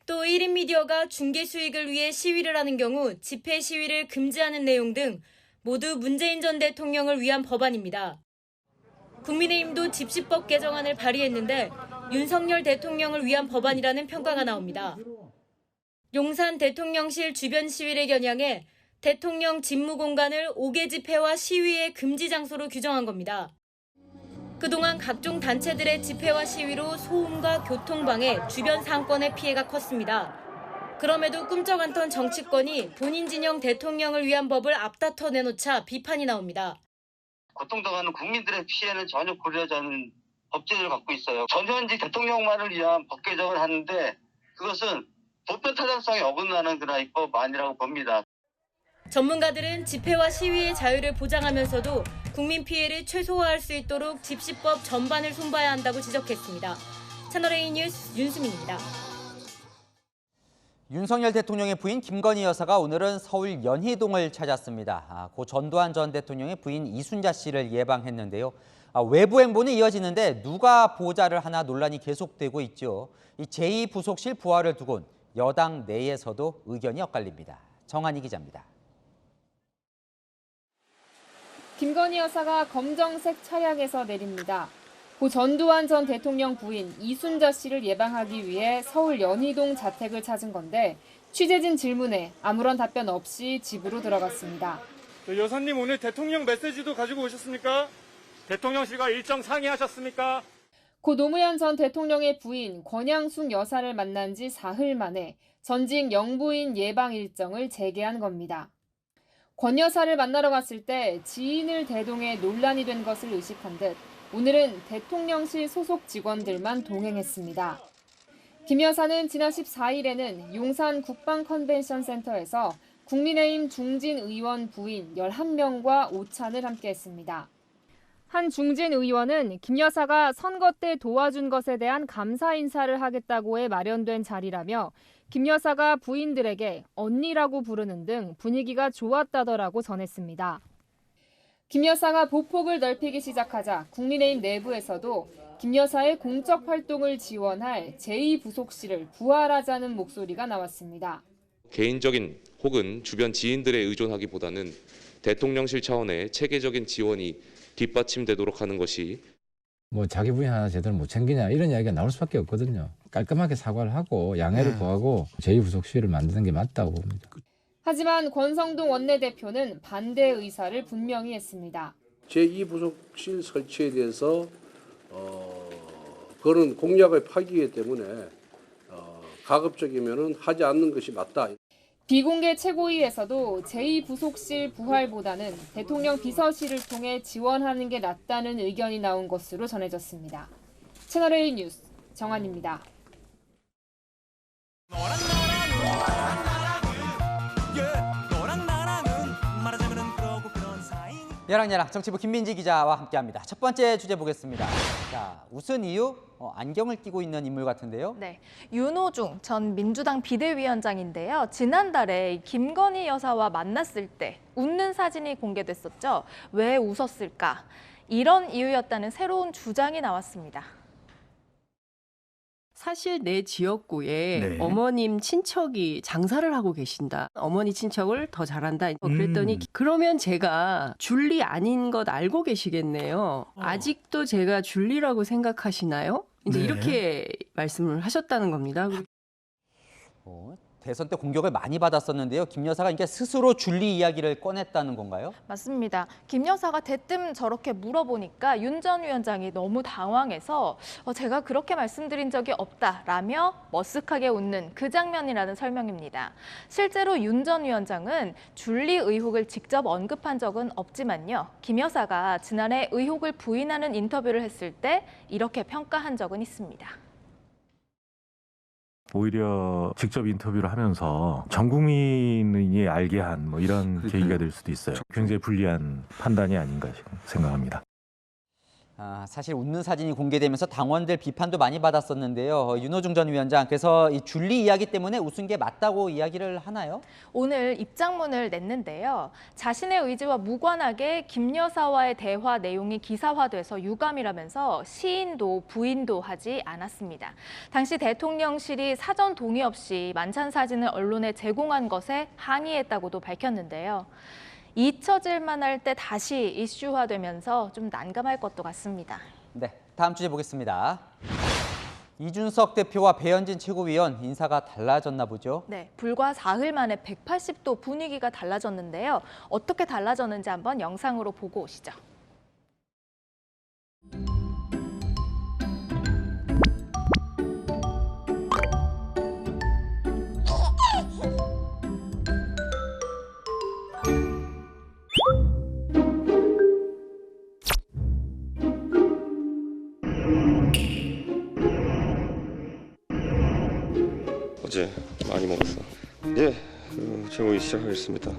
또 1인 미디어가 중계 수익을 위해 시위를 하는 경우 집회 시위를 금지하는 내용 등 모두 문재인 전 대통령을 위한 법안입니다. 국민의힘도 집시법 개정안을 발의했는데 윤석열 대통령을 위한 법안이라는 평가가 나옵니다. 용산 대통령실 주변 시위를 겨냥해 대통령 집무 공간을 5개 집회와 시위의 금지 장소로 규정한 겁니다. 그동안 각종 단체들의 집회와 시위로 소음과 교통방해, 주변 상권의 피해가 컸습니다. 그럼에도 꿈쩍 않던 정치권이 본인 진영 대통령을 위한 법을 앞다퉈 내놓자 비판이 나옵니다. 고통당하는 국민들의 피해는 전혀 고려하지 않은 법 제도를 갖고 있어요. 전현직 대통령만을 위한 법 개정을 하는데 그것은 보편 타당성에 어긋나는 그런 입법 아니라고 봅니다. 전문가들은 집회와 시위의 자유를 보장하면서도 국민 피해를 최소화할 수 있도록 집시법 전반을 손봐야 한다고 지적했습니다. 채널A 뉴스 윤수민입니다. 윤석열 대통령의 부인 김건희 여사가 오늘은 서울 연희동을 찾았습니다. 고 전두환 전 대통령의 부인 이순자 씨를 예방했는데요. 외부 행보는 이어지는데 누가 보좌를 하나 논란이 계속되고 있죠. 이 제2부속실 부활을 두곤 여당 내에서도 의견이 엇갈립니다. 정한희 기자입니다. 김건희 여사가 검정색 차량에서 내립니다. 고 전두환 전 대통령 부인 이순자 씨를 예방하기 위해 서울 연희동 자택을 찾은 건데 취재진 질문에 아무런 답변 없이 집으로 들어갔습니다. 여사님 오늘 대통령 메시지도 가지고 오셨습니까? 대통령실과 일정 상의하셨습니까? 고 노무현 전 대통령의 부인 권양숙 여사를 만난 지 사흘 만에 전직 영부인 예방 일정을 재개한 겁니다. 권 여사를 만나러 갔을 때 지인을 대동해 논란이 된 것을 의식한 듯 오늘은 대통령실 소속 직원들만 동행했습니다. 김 여사는 지난 14일에는 용산 국방컨벤션센터에서 국민의힘 중진 의원 부인 11명과 오찬을 함께했습니다. 한 중진 의원은 김 여사가 선거 때 도와준 것에 대한 감사 인사를 하겠다고 해 마련된 자리라며 김 여사가 부인들에게 언니라고 부르는 등 분위기가 좋았다더라고 전했습니다. 김 여사가 보폭을 넓히기 시작하자 국민의힘 내부에서도 김 여사의 공적 활동을 지원할 제2부속실을 부활하자는 목소리가 나왔습니다. 개인적인 혹은 주변 지인들에 의존하기보다는 대통령실 차원의 체계적인 지원이 뒷받침되도록 하는 것이 뭐 자기 부인 하나 제대로 못 챙기냐 이런 이야기가 나올 수밖에 없거든요. 깔끔하게 사과를 하고 양해를 구하고 제2부속실을 만드는 게 맞다고 봅니다. 하지만 권성동 원내대표는 반대 의사를 분명히 했습니다. 제2부속실 설치에 대해서 그런 공약을 파기이기 때문에 가급적이면 하지 않는 것이 맞다. 비공개 최고위에서도 제2부속실 부활보다는 대통령 비서실을 통해 지원하는 게 낫다는 의견이 나온 것으로 전해졌습니다. 채널A 뉴스 정한입니다. 야랑야랑 정치부 김민지 기자와 함께합니다. 첫 번째 주제 보겠습니다. 자, 웃은 이유? 안경을 끼고 있는 인물 같은데요. 네, 윤호중 전 민주당 비대위원장인데요. 지난달에 김건희 여사와 만났을 때 웃는 사진이 공개됐었죠. 왜 웃었을까? 이런 이유였다는 새로운 주장이 나왔습니다. 사실 내 지역구에 네. 어머님 친척이 장사를 하고 계신다. 어머니 친척을 더 잘한다. 그랬더니 그러면 제가 줄리 아닌 것 알고 계시겠네요. 아직도 제가 줄리라고 생각하시나요? 이제 네. 이렇게 말씀을 하셨다는 겁니다. 대선 때 공격을 많이 받았었는데요. 김 여사가 이게 스스로 줄리 이야기를 꺼냈다는 건가요? 맞습니다. 김 여사가 대뜸 저렇게 물어보니까 윤 전 위원장이 너무 당황해서 제가 그렇게 말씀드린 적이 없다라며 머쓱하게 웃는 그 장면이라는 설명입니다. 실제로 윤 전 위원장은 줄리 의혹을 직접 언급한 적은 없지만요. 김 여사가 지난해 의혹을 부인하는 인터뷰를 했을 때 이렇게 평가한 적은 있습니다. 오히려 직접 인터뷰를 하면서 전 국민이 알게 한 뭐 이런 계기가 될 수도 있어요. 굉장히 불리한 판단이 아닌가 생각합니다. 사실 웃는 사진이 공개되면서 당원들 비판도 많이 받았었는데요. 윤호중 전 위원장, 그래서 이 줄리 이야기 때문에 웃은 게 맞다고 이야기를 하나요? 오늘 입장문을 냈는데요. 자신의 의지와 무관하게 김 여사와의 대화 내용이 기사화돼서 유감이라면서 시인도 부인도 하지 않았습니다. 당시 대통령실이 사전 동의 없이 만찬 사진을 언론에 제공한 것에 항의했다고도 밝혔는데요. 잊혀질만 할 때 다시 이슈화되면서 좀 난감할 것도 같습니다. 네, 다음 주제 보겠습니다. 이준석 대표와 배현진 최고위원 인사가 달라졌나 보죠? 네, 불과 사흘 만에 180도 분위기가 달라졌는데요. 어떻게 달라졌는지 한번 영상으로 보고 오시죠. 어제 많이 먹었어. 네, 최고위 시작하겠습니다.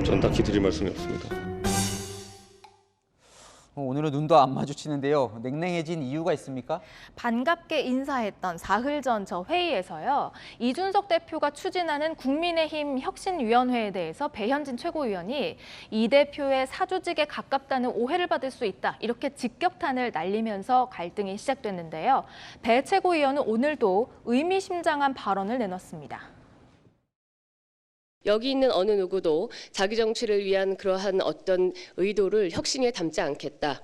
전 딱히 드릴 말씀이 없습니다. 오늘은 눈도 안 마주치는데요. 냉랭해진 이유가 있습니까? 반갑게 인사했던 사흘 전 저 회의에서요. 이준석 대표가 추진하는 국민의힘 혁신위원회에 대해서 배현진 최고위원이 이 대표의 사조직에 가깝다는 오해를 받을 수 있다. 이렇게 직격탄을 날리면서 갈등이 시작됐는데요. 배 최고위원은 오늘도 의미심장한 발언을 내놨습니다. 여기 있는 어느 누구도 자기 정치를 위한 그러한 어떤 의도를 혁신에 담지 않겠다.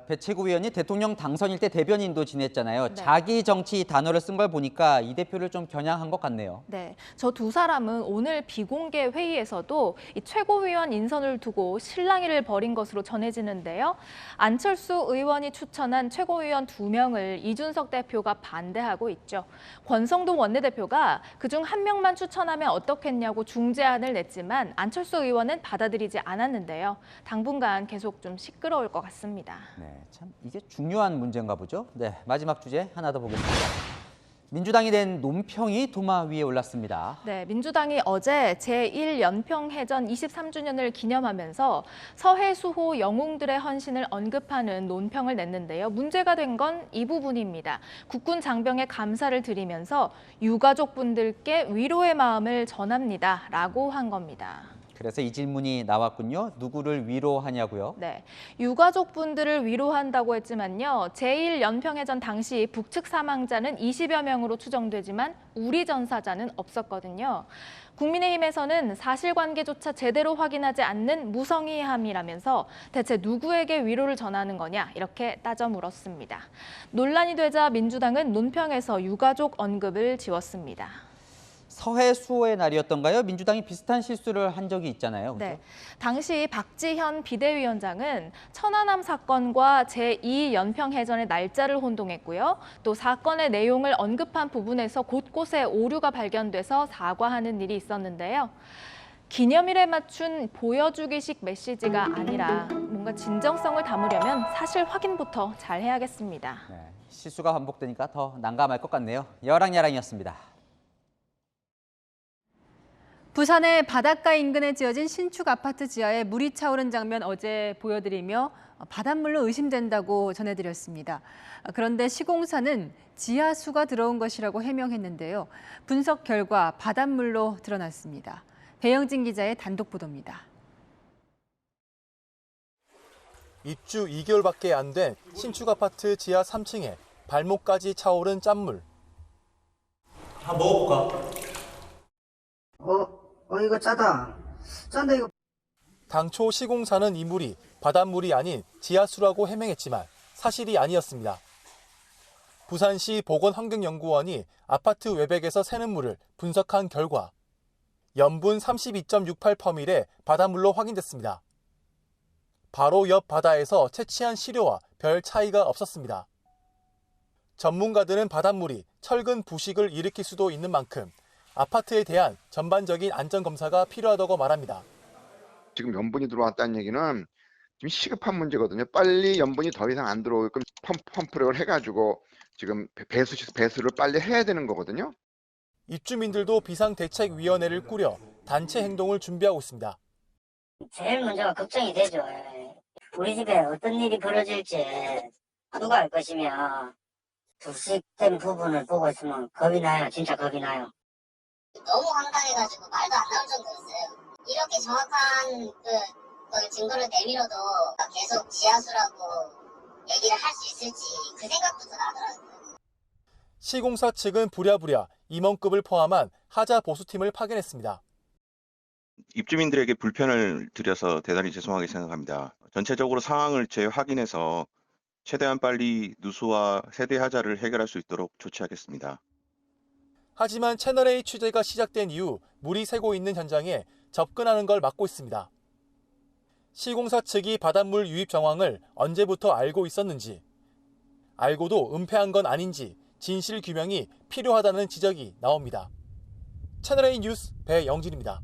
배채구 의원이 대통령 당선일 때 대변인도 지냈잖아요. 네. 자기 정치 단어를 쓴 걸 보니까 이 대표를 좀 겨냥한 것 같네요. 네, 저 두 사람은 오늘 비공개 회의에서도 이 최고위원 인선을 두고 실랑이를 벌인 것으로 전해지는데요. 안철수 의원이 추천한 최고위원 2명을 이준석 대표가 반대하고 있죠. 권성동 원내대표가 그중 1명만 추천하면 어떻겠냐고 중재안을 냈지만 안철수 의원은 받아들이지 않았는데요. 당분간 계속 좀 시끄러울 것 같습니다. 네, 참 이게 중요한 문제인가 보죠. 네, 마지막 주제 하나 더 보겠습니다. 민주당이 낸 논평이 도마 위에 올랐습니다. 네, 민주당이 어제 제1연평해전 23주년을 기념하면서 서해수호 영웅들의 헌신을 언급하는 논평을 냈는데요. 문제가 된 건 이 부분입니다. 국군 장병에 감사를 드리면서 유가족분들께 위로의 마음을 전합니다. 라고 한 겁니다. 그래서 이 질문이 나왔군요. 누구를 위로하냐고요? 네, 유가족분들을 위로한다고 했지만요. 제1연평해전 당시 북측 사망자는 20여 명으로 추정되지만 우리 전사자는 없었거든요. 국민의힘에서는 사실관계조차 제대로 확인하지 않는 무성의함이라면서 대체 누구에게 위로를 전하는 거냐 이렇게 따져 물었습니다. 논란이 되자 민주당은 논평에서 유가족 언급을 지웠습니다. 서해 수호의 날이었던가요? 민주당이 비슷한 실수를 한 적이 있잖아요. 그렇죠? 네, 당시 박지현 비대위원장은 천안함 사건과 제2연평해전의 날짜를 혼동했고요. 또 사건의 내용을 언급한 부분에서 곳곳에 오류가 발견돼서 사과하는 일이 있었는데요. 기념일에 맞춘 보여주기식 메시지가 아니라 뭔가 진정성을 담으려면 사실 확인부터 잘 해야겠습니다. 네, 실수가 반복되니까 더 난감할 것 같네요. 여랑야랑이었습니다. 부산의 바닷가 인근에 지어진 신축 아파트 지하에 물이 차오른 장면 어제 보여드리며 바닷물로 의심된다고 전해드렸습니다. 그런데 시공사는 지하수가 들어온 것이라고 해명했는데요. 분석 결과 바닷물로 드러났습니다. 배영진 기자의 단독 보도입니다. 입주 2개월밖에 안 된 신축 아파트 지하 3층에 발목까지 차오른 짠물. 한번 먹어볼까? 이거 짜다. 짠다 이거. 당초 시공사는 이 물이 바닷물이 아닌 지하수라고 해명했지만 사실이 아니었습니다. 부산시 보건환경연구원이 아파트 외벽에서 새는 물을 분석한 결과 염분 32.68%의 바닷물로 확인됐습니다. 바로 옆 바다에서 채취한 시료와 별 차이가 없었습니다. 전문가들은 바닷물이 철근 부식을 일으킬 수도 있는 만큼 아파트에 대한 전반적인 안전검사가 필요하다고 말합니다. 지금 염분이 들어왔다는 얘기는 지금 시급한 문제거든요. 빨리 염분이 더 이상 안 들어오게끔 펌프를 해가지고 지금 배수를 빨리 해야 되는 거거든요. 입주민들도 비상대책위원회를 꾸려 단체 행동을 준비하고 있습니다. 제일 먼저가 걱정이 되죠. 우리 집에 어떤 일이 벌어질지 누가 알 것이며 부식된 부분을 보고 있으면 겁이 나요. 진짜 겁이 나요. 너무 황당해가지고 말도 안 나올 정도였어요. 이렇게 정확한 그 증거를 내밀어도 계속 지하수라고 얘기를 할 수 있을지 그 생각부터 나더라고요. 시공사 측은 부랴부랴 임원급을 포함한 하자 보수팀을 파견했습니다. 입주민들에게 불편을 드려서 대단히 죄송하게 생각합니다. 전체적으로 상황을 재확인해서 최대한 빨리 누수와 세대 하자를 해결할 수 있도록 조치하겠습니다. 하지만 채널A 취재가 시작된 이후 물이 새고 있는 현장에 접근하는 걸 막고 있습니다. 시공사 측이 바닷물 유입 정황을 언제부터 알고 있었는지, 알고도 은폐한 건 아닌지 진실 규명이 필요하다는 지적이 나옵니다. 채널A 뉴스 배영진입니다.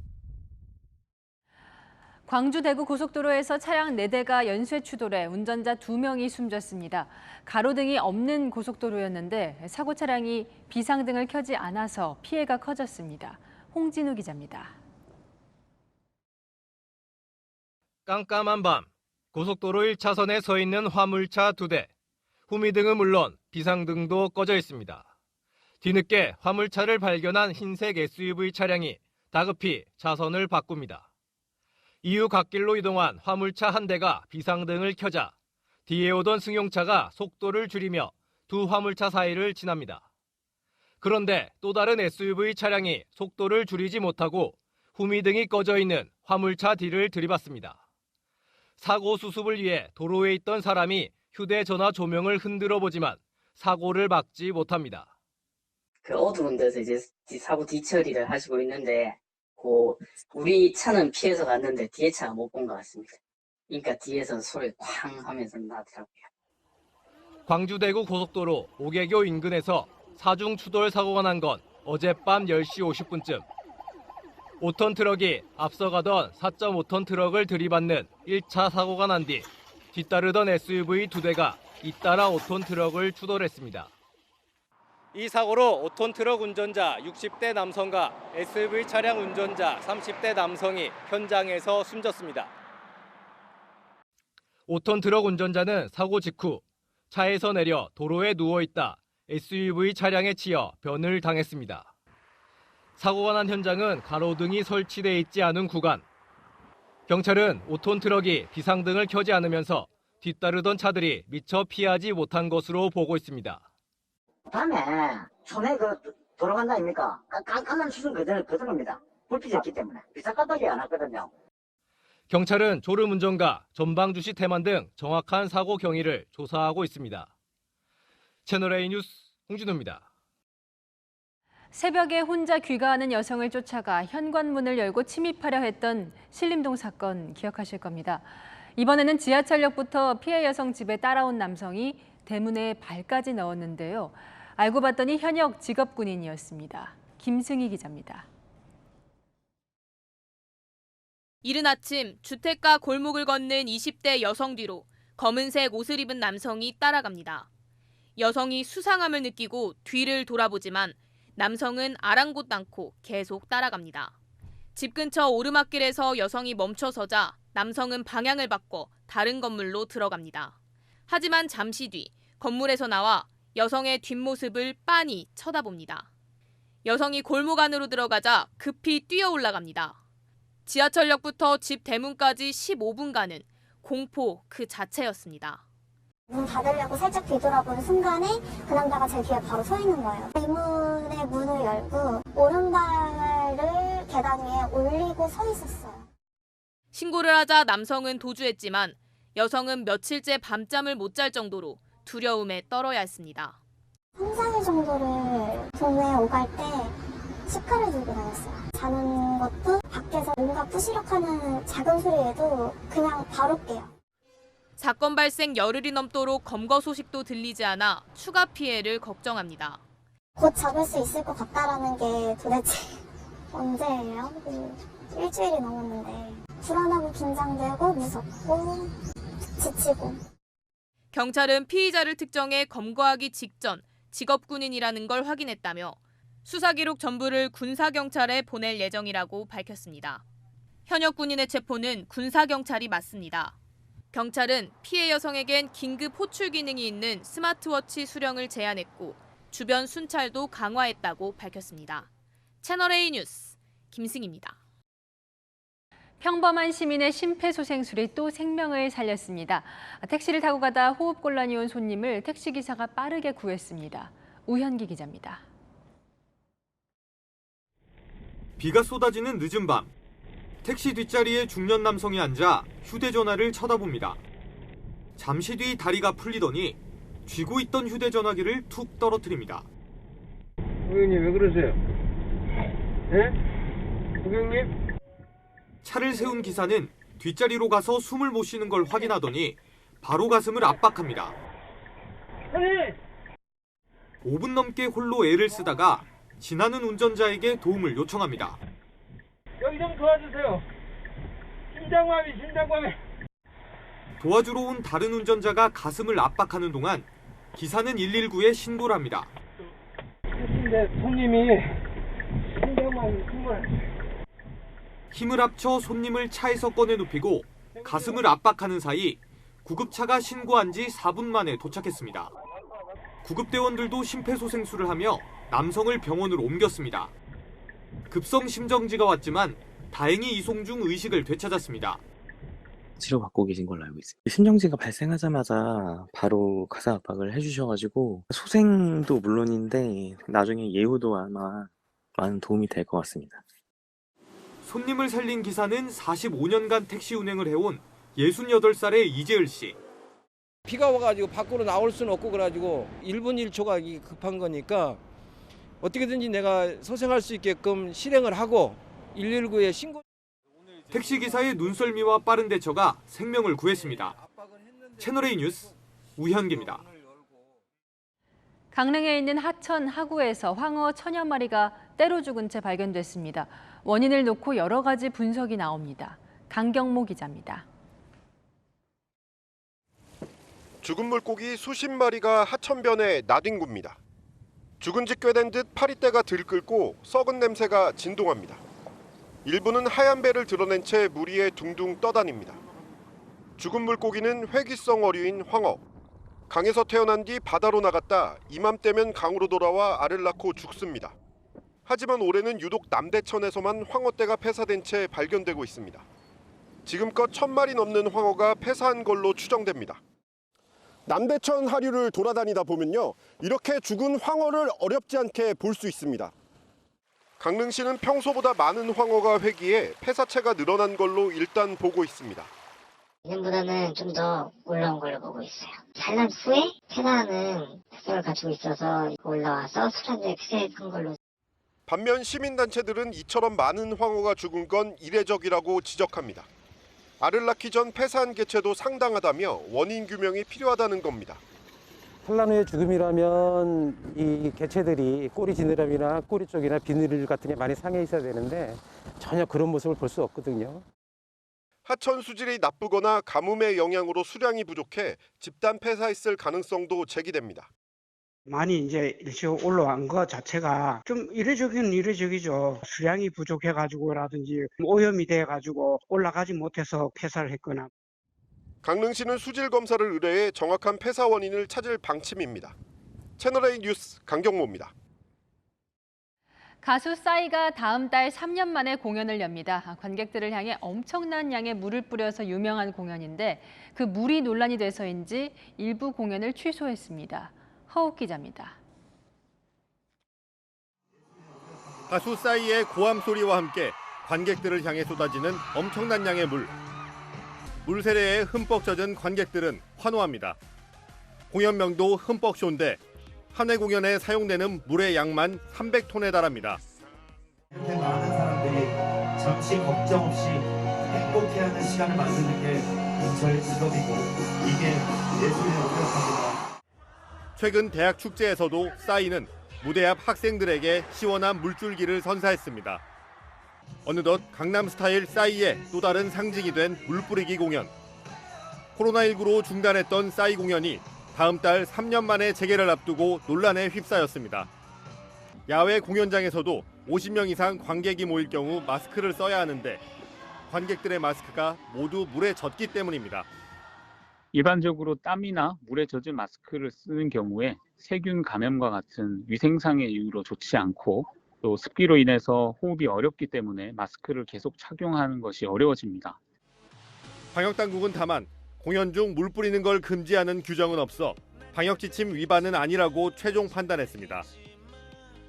광주 대구 고속도로에서 차량 4대가 연쇄 추돌해 운전자 2명이 숨졌습니다. 가로등이 없는 고속도로였는데 사고 차량이 비상등을 켜지 않아서 피해가 커졌습니다. 홍진우 기자입니다. 깜깜한 밤, 고속도로 1차선에 서 있는 화물차 2대. 후미등은 물론 비상등도 꺼져 있습니다. 뒤늦게 화물차를 발견한 흰색 SUV 차량이 다급히 차선을 바꿉니다. 이후 갓길로 이동한 화물차 한 대가 비상등을 켜자 뒤에 오던 승용차가 속도를 줄이며 두 화물차 사이를 지납니다. 그런데 또 다른 SUV 차량이 속도를 줄이지 못하고 후미등이 꺼져 있는 화물차 뒤를 들이받습니다. 사고 수습을 위해 도로에 있던 사람이 휴대전화 조명을 흔들어 보지만 사고를 막지 못합니다. 그 어두운 데서 이제 사고 뒤처리를 하시고 있는데 우리 차는 피해서 갔는데 뒤에 차가 못 본 것 같습니다. 그러니까 뒤에서 소리 쾅 하면서 나더라고요. 광주-대구 고속도로 오개교 인근에서 사중 추돌 사고가 난 건 어젯밤 10시 50분쯤. 5톤 트럭이 앞서가던 4.5톤 트럭을 들이받는 1차 사고가 난 뒤 뒤따르던 SUV 2대가 잇따라 5톤 트럭을 추돌했습니다. 이 사고로 5톤 트럭 운전자 60대 남성과 SUV 차량 운전자 30대 남성이 현장에서 숨졌습니다. 5톤 트럭 운전자는 사고 직후 차에서 내려 도로에 누워있다 SUV 차량에 치여 변을 당했습니다. 사고가 난 현장은 가로등이 설치돼 있지 않은 구간. 경찰은 5톤 트럭이 비상등을 켜지 않으면서 뒤따르던 차들이 미처 피하지 못한 것으로 보고 있습니다. 밤에 처음에 돌아간다 아닙니까? 깜깜한 수준 그대로입니다. 불빛이 없기 때문에 비상깜빡이 안 왔거든요. 경찰은 졸음운전과 전방주시 태만 등 정확한 사고 경위를 조사하고 있습니다. 채널A 뉴스 홍진호입니다. 새벽에 혼자 귀가하는 여성을 쫓아가 현관문을 열고 침입하려 했던 신림동 사건 기억하실 겁니다. 이번에는 지하철역부터 피해 여성 집에 따라온 남성이 대문에 발까지 넣었는데요. 알고 봤더니 현역 직업군인이었습니다. 김승희 기자입니다. 이른 아침 주택가 골목을 걷는 20대 여성 뒤로 검은색 옷을 입은 남성이 따라갑니다. 여성이 수상함을 느끼고 뒤를 돌아보지만 남성은 아랑곳 않고 계속 따라갑니다. 집 근처 오르막길에서 여성이 멈춰서자 남성은 방향을 바꿔 다른 건물로 들어갑니다. 하지만 잠시 뒤 건물에서 나와 여성의 뒷모습을 빤히 쳐다봅니다. 여성이 골목 안으로 들어가자 급히 뛰어 올라갑니다. 지하철역부터 집 대문까지 15분간은 공포 그 자체였습니다. 문 닫으려고 살짝 뒤돌아보는 순간에 그 남자가 제 뒤에 바로 서 있는 거예요. 의문의 문을 열고 오른발을 계단 위에 올리고 서 있었어요. 신고를 하자 남성은 도주했지만 여성은 며칠째 밤잠을 못 잘 정도로 두려움에 떨어야 했습니다. 3, 4일 정도를 동네에 오갈 때 시카를 들고 다녔어요. 자는 것도 밖에서 뭔가 부시럭하는 작은 소리에도 그냥 바로 깨요. 사건 발생 열흘이 넘도록 검거 소식도 들리지 않아 추가 피해를 걱정합니다. 곧 잡을 수 있을 것 같다라는 게 도대체 언제예요? 일주일이 넘었는데 불안하고 긴장되고 무섭고 지치고. 경찰은 피의자를 특정해 검거하기 직전 직업군인이라는 걸 확인했다며 수사 기록 전부를 군사경찰에 보낼 예정이라고 밝혔습니다. 현역 군인의 체포는 군사경찰이 맞습니다. 경찰은 피해 여성에겐 긴급 호출 기능이 있는 스마트워치 수령을 제안했고 주변 순찰도 강화했다고 밝혔습니다. 채널A 뉴스 김승희입니다. 평범한 시민의 심폐소생술이 또 생명을 살렸습니다. 택시를 타고 가다 호흡곤란이 온 손님을 택시기사가 빠르게 구했습니다. 우현기 기자입니다. 비가 쏟아지는 늦은 밤. 택시 뒷자리에 중년 남성이 앉아 휴대전화를 쳐다봅니다. 잠시 뒤 다리가 풀리더니 쥐고 있던 휴대전화기를 툭 떨어뜨립니다. 고객님 왜 그러세요? 네? 고객님? 차를 세운 기사는 뒷자리로 가서 숨을 못 쉬는 걸 확인하더니 바로 가슴을 압박합니다. 5분 넘게 홀로 애를 쓰다가 지나는 운전자에게 도움을 요청합니다. 여기 좀 도와주세요. 심장마비. 도와주러 온 다른 운전자가 가슴을 압박하는 동안 기사는 119에 신고를 합니다. 근데 손님이 심장마비 정말. 힘을 합쳐 손님을 차에서 꺼내 눕히고 가슴을 압박하는 사이 구급차가 신고한 지 4분 만에 도착했습니다. 구급대원들도 심폐소생술을 하며 남성을 병원으로 옮겼습니다. 급성 심정지가 왔지만 다행히 이송 중 의식을 되찾았습니다. 치료받고 계신 걸로 알고 있어요. 심정지가 발생하자마자 바로 가슴 압박을 해주셔가지고 소생도 물론인데 나중에 예후도 아마 많은 도움이 될 것 같습니다. 손님을 살린 기사는 45년간 택시 운행을 해온 68살의 이재을 씨. 비가 와가지고 밖으로 나올 수는 없고 그래가지고 1분 1초가 급한 거니까 어떻게든지 내가 소생할 수 있게끔 실행을 하고 119에 신고. 택시기사의 눈썰미와 빠른 대처가 생명을 구했습니다. 채널A 뉴스 우현기입니다. 강릉에 있는 하천 하구에서 황어 천여 마리가 때로 죽은 채 발견됐습니다. 원인을 놓고 여러 가지 분석이 나옵니다. 강경모 기자입니다. 죽은 물고기 수십 마리가 하천변에 나뒹굽니다. 죽은 지 꽤 된 듯 파리떼가 들끓고 썩은 냄새가 진동합니다. 일부는 하얀 배를 드러낸 채 물 위에 둥둥 떠다닙니다. 죽은 물고기는 회귀성 어류인 황어. 강에서 태어난 뒤 바다로 나갔다 이맘때면 강으로 돌아와 알을 낳고 죽습니다. 하지만 올해는 유독 남대천에서만 황어떼가 폐사된 채 발견되고 있습니다. 지금껏 1000마리 넘는 황어가 폐사한 걸로 추정됩니다. 남대천 하류를 돌아다니다 보면요, 이렇게 죽은 황어를 어렵지 않게 볼 수 있습니다. 강릉시는 평소보다 많은 황어가 회귀해 폐사체가 늘어난 걸로 일단 보고 있습니다. 예전보다는 좀 더 올라온 걸로 보고 있어요. 산란 후에 폐사하는 특성을 갖추고 있어서 올라와서 수산자에 폐쇄한 걸로. 반면 시민단체들은 이처럼 많은 황어가 죽은 건 이례적이라고 지적합니다. 알을 낳기 전 폐사한 개체도 상당하다며 원인 규명이 필요하다는 겁니다. 산란 후의 죽음이라면 이 개체들이 꼬리 지느러미나 꼬리 쪽이나 비늘 같은 게 많이 상해 있어야 되는데 전혀 그런 모습을 볼 수 없거든요. 하천 수질이 나쁘거나 가뭄의 영향으로 수량이 부족해 집단 폐사했을 가능성도 제기됩니다. 많이 이제 일시적으로 올라간 것 자체가 좀 이례적이긴 이례적이죠. 수량이 부족해가지고라든지 오염이 돼가지고 올라가지 못해서 폐사를 했거나. 강릉시는 수질 검사를 의뢰해 정확한 폐사 원인을 찾을 방침입니다. 채널A 뉴스 강경모입니다. 가수 싸이가 다음 달 3년 만에 공연을 엽니다. 관객들을 향해 엄청난 양의 물을 뿌려서 유명한 공연인데 그 물이 논란이 돼서인지 일부 공연을 취소했습니다. 허욱 기자입니다. 가수 싸이의 고함 소리와 함께 관객들을 향해 쏟아지는 엄청난 양의 물. 물 세례에 흠뻑 젖은 관객들은 환호합니다. 공연명도 흠뻑쇼인데 한 회 공연에 사용되는 물의 양만 300톤에 달합니다. 이렇게 많은 사람들이 잠시 걱정 없이 행복해하는 시간을 만드는 게 저희 직업이고 이게 예술이라고 생각합니다. 최근 대학 축제에서도 싸이는 무대 앞 학생들에게 시원한 물줄기를 선사했습니다. 어느덧 강남스타일 싸이의 또 다른 상징이 된 물뿌리기 공연. 코로나19로 중단했던 싸이 공연이 다음 달 3년 만에 재개를 앞두고 논란에 휩싸였습니다. 야외 공연장에서도 50명 이상 관객이 모일 경우 마스크를 써야 하는데 관객들의 마스크가 모두 물에 젖기 때문입니다. 일반적으로 땀이나 물에 젖은 마스크를 쓰는 경우에 세균 감염과 같은 위생상의 이유로 좋지 않고 또 습기로 인해서 호흡이 어렵기 때문에 마스크를 계속 착용하는 것이 어려워집니다. 방역당국은 다만 공연 중 물 뿌리는 걸 금지하는 규정은 없어 방역지침 위반은 아니라고 최종 판단했습니다.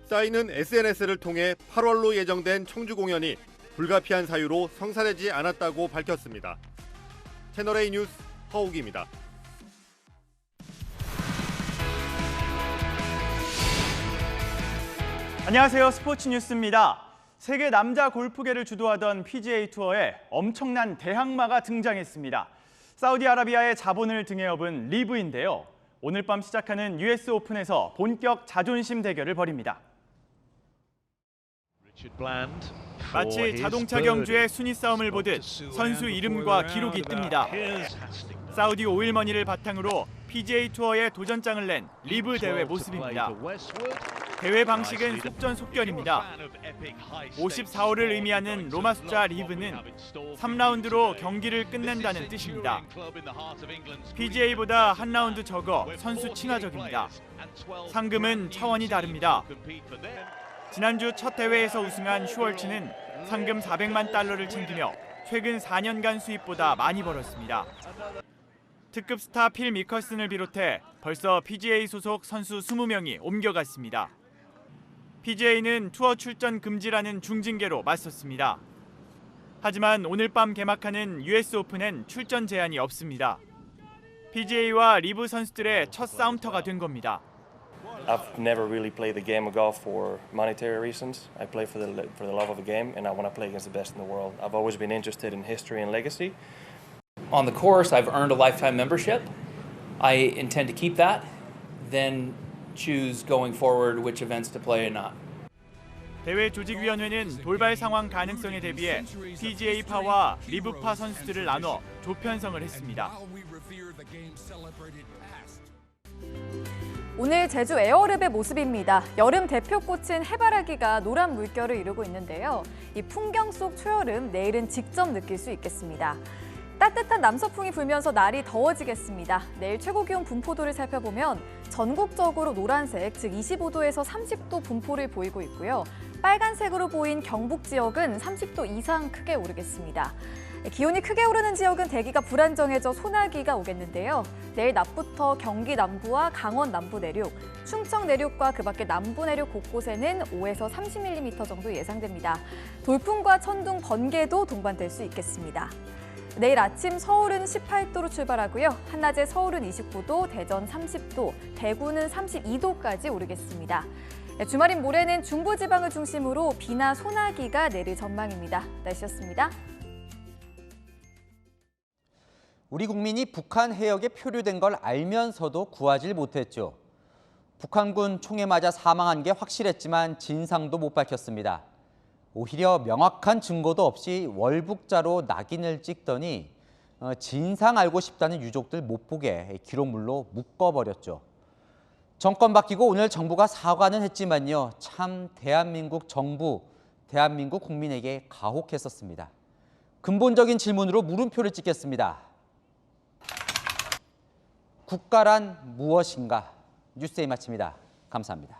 싸이는 SNS를 통해 8월로 예정된 청주 공연이 불가피한 사유로 성사되지 않았다고 밝혔습니다. 채널A 뉴스 허욱입니다. 안녕하세요. 스포츠 뉴스입니다. 세계 남자 골프계를 주도하던 PGA 투어에 엄청난 대항마가 등장했습니다. 사우디아라비아의 자본을 등에 업은 리브인데요. 오늘 밤 시작하는 US 오픈에서 본격 자존심 대결을 벌입니다. 마치 자동차 경주의 순위 싸움을 보듯 선수 이름과 기록이 뜹니다. 사우디 오일머니를 바탕으로 PGA 투어에 도전장을 낸 리브 대회 모습입니다. 대회 방식은 속전속결입니다. 54홀을 의미하는 로마 숫자 리브는 3라운드로 경기를 끝낸다는 뜻입니다. PGA보다 한 라운드 적어 선수 친화적입니다. 상금은 차원이 다릅니다. 지난주 첫 대회에서 우승한 슈월츠는 상금 $400만 챙기며 최근 4년간 수입보다 많이 벌었습니다. 특급 스타 필 미컬슨을 비롯해 벌써 PGA 소속 선수 20명이 옮겨갔습니다. PGA는 투어 출전 금지라는 중징계로 맞섰습니다. 하지만 오늘 밤 개막하는 US 오픈엔 출전 제한이 없습니다. PGA와 리브 선수들의 첫 싸움터가 된 겁니다. I've never really played the game of golf for monetary reasons. I play for the love of the game, and I want to play against the best in the world. I've always been interested in history and legacy. On the course, I've earned a lifetime membership. I intend to keep that, then choose going forward which events to play and not. 대회 조직위원회는 돌발 상황 가능성에 대비해 PGA파와 리브파 선수들을 나눠 조편성을 했습니다. 오늘 제주 에어랩의 모습입니다. 여름 대표꽃인 해바라기가 노란 물결을 이루고 있는데요. 이 풍경 속 초여름, 내일은 직접 느낄 수 있겠습니다. 따뜻한 남서풍이 불면서 날이 더워지겠습니다. 내일 최고 기온 분포도를 살펴보면 전국적으로 노란색, 즉 25도에서 30도 분포를 보이고 있고요. 빨간색으로 보인 경북 지역은 30도 이상 크게 오르겠습니다. 기온이 크게 오르는 지역은 대기가 불안정해져 소나기가 오겠는데요. 내일 낮부터 경기 남부와 강원 남부 내륙, 충청 내륙과 그 밖에 남부 내륙 곳곳에는 5에서 30mm 정도 예상됩니다. 돌풍과 천둥, 번개도 동반될 수 있겠습니다. 내일 아침 서울은 18도로 출발하고요. 한낮에 서울은 29도, 대전 30도, 대구는 32도까지 오르겠습니다. 주말인 모레는 중부지방을 중심으로 비나 소나기가 내릴 전망입니다. 날씨였습니다. 우리 국민이 북한 해역에 표류된 걸 알면서도 구하질 못했죠. 북한군 총에 맞아 사망한 게 확실했지만 진상도 못 밝혔습니다. 오히려 명확한 증거도 없이 월북자로 낙인을 찍더니 진상 알고 싶다는 유족들 못 보게 기록물로 묶어버렸죠. 정권 바뀌고 오늘 정부가 사과는 했지만요. 참 대한민국 정부, 대한민국 국민에게 가혹했었습니다. 근본적인 질문으로 물음표를 찍겠습니다. 국가란 무엇인가? 뉴스데이 마칩니다. 감사합니다.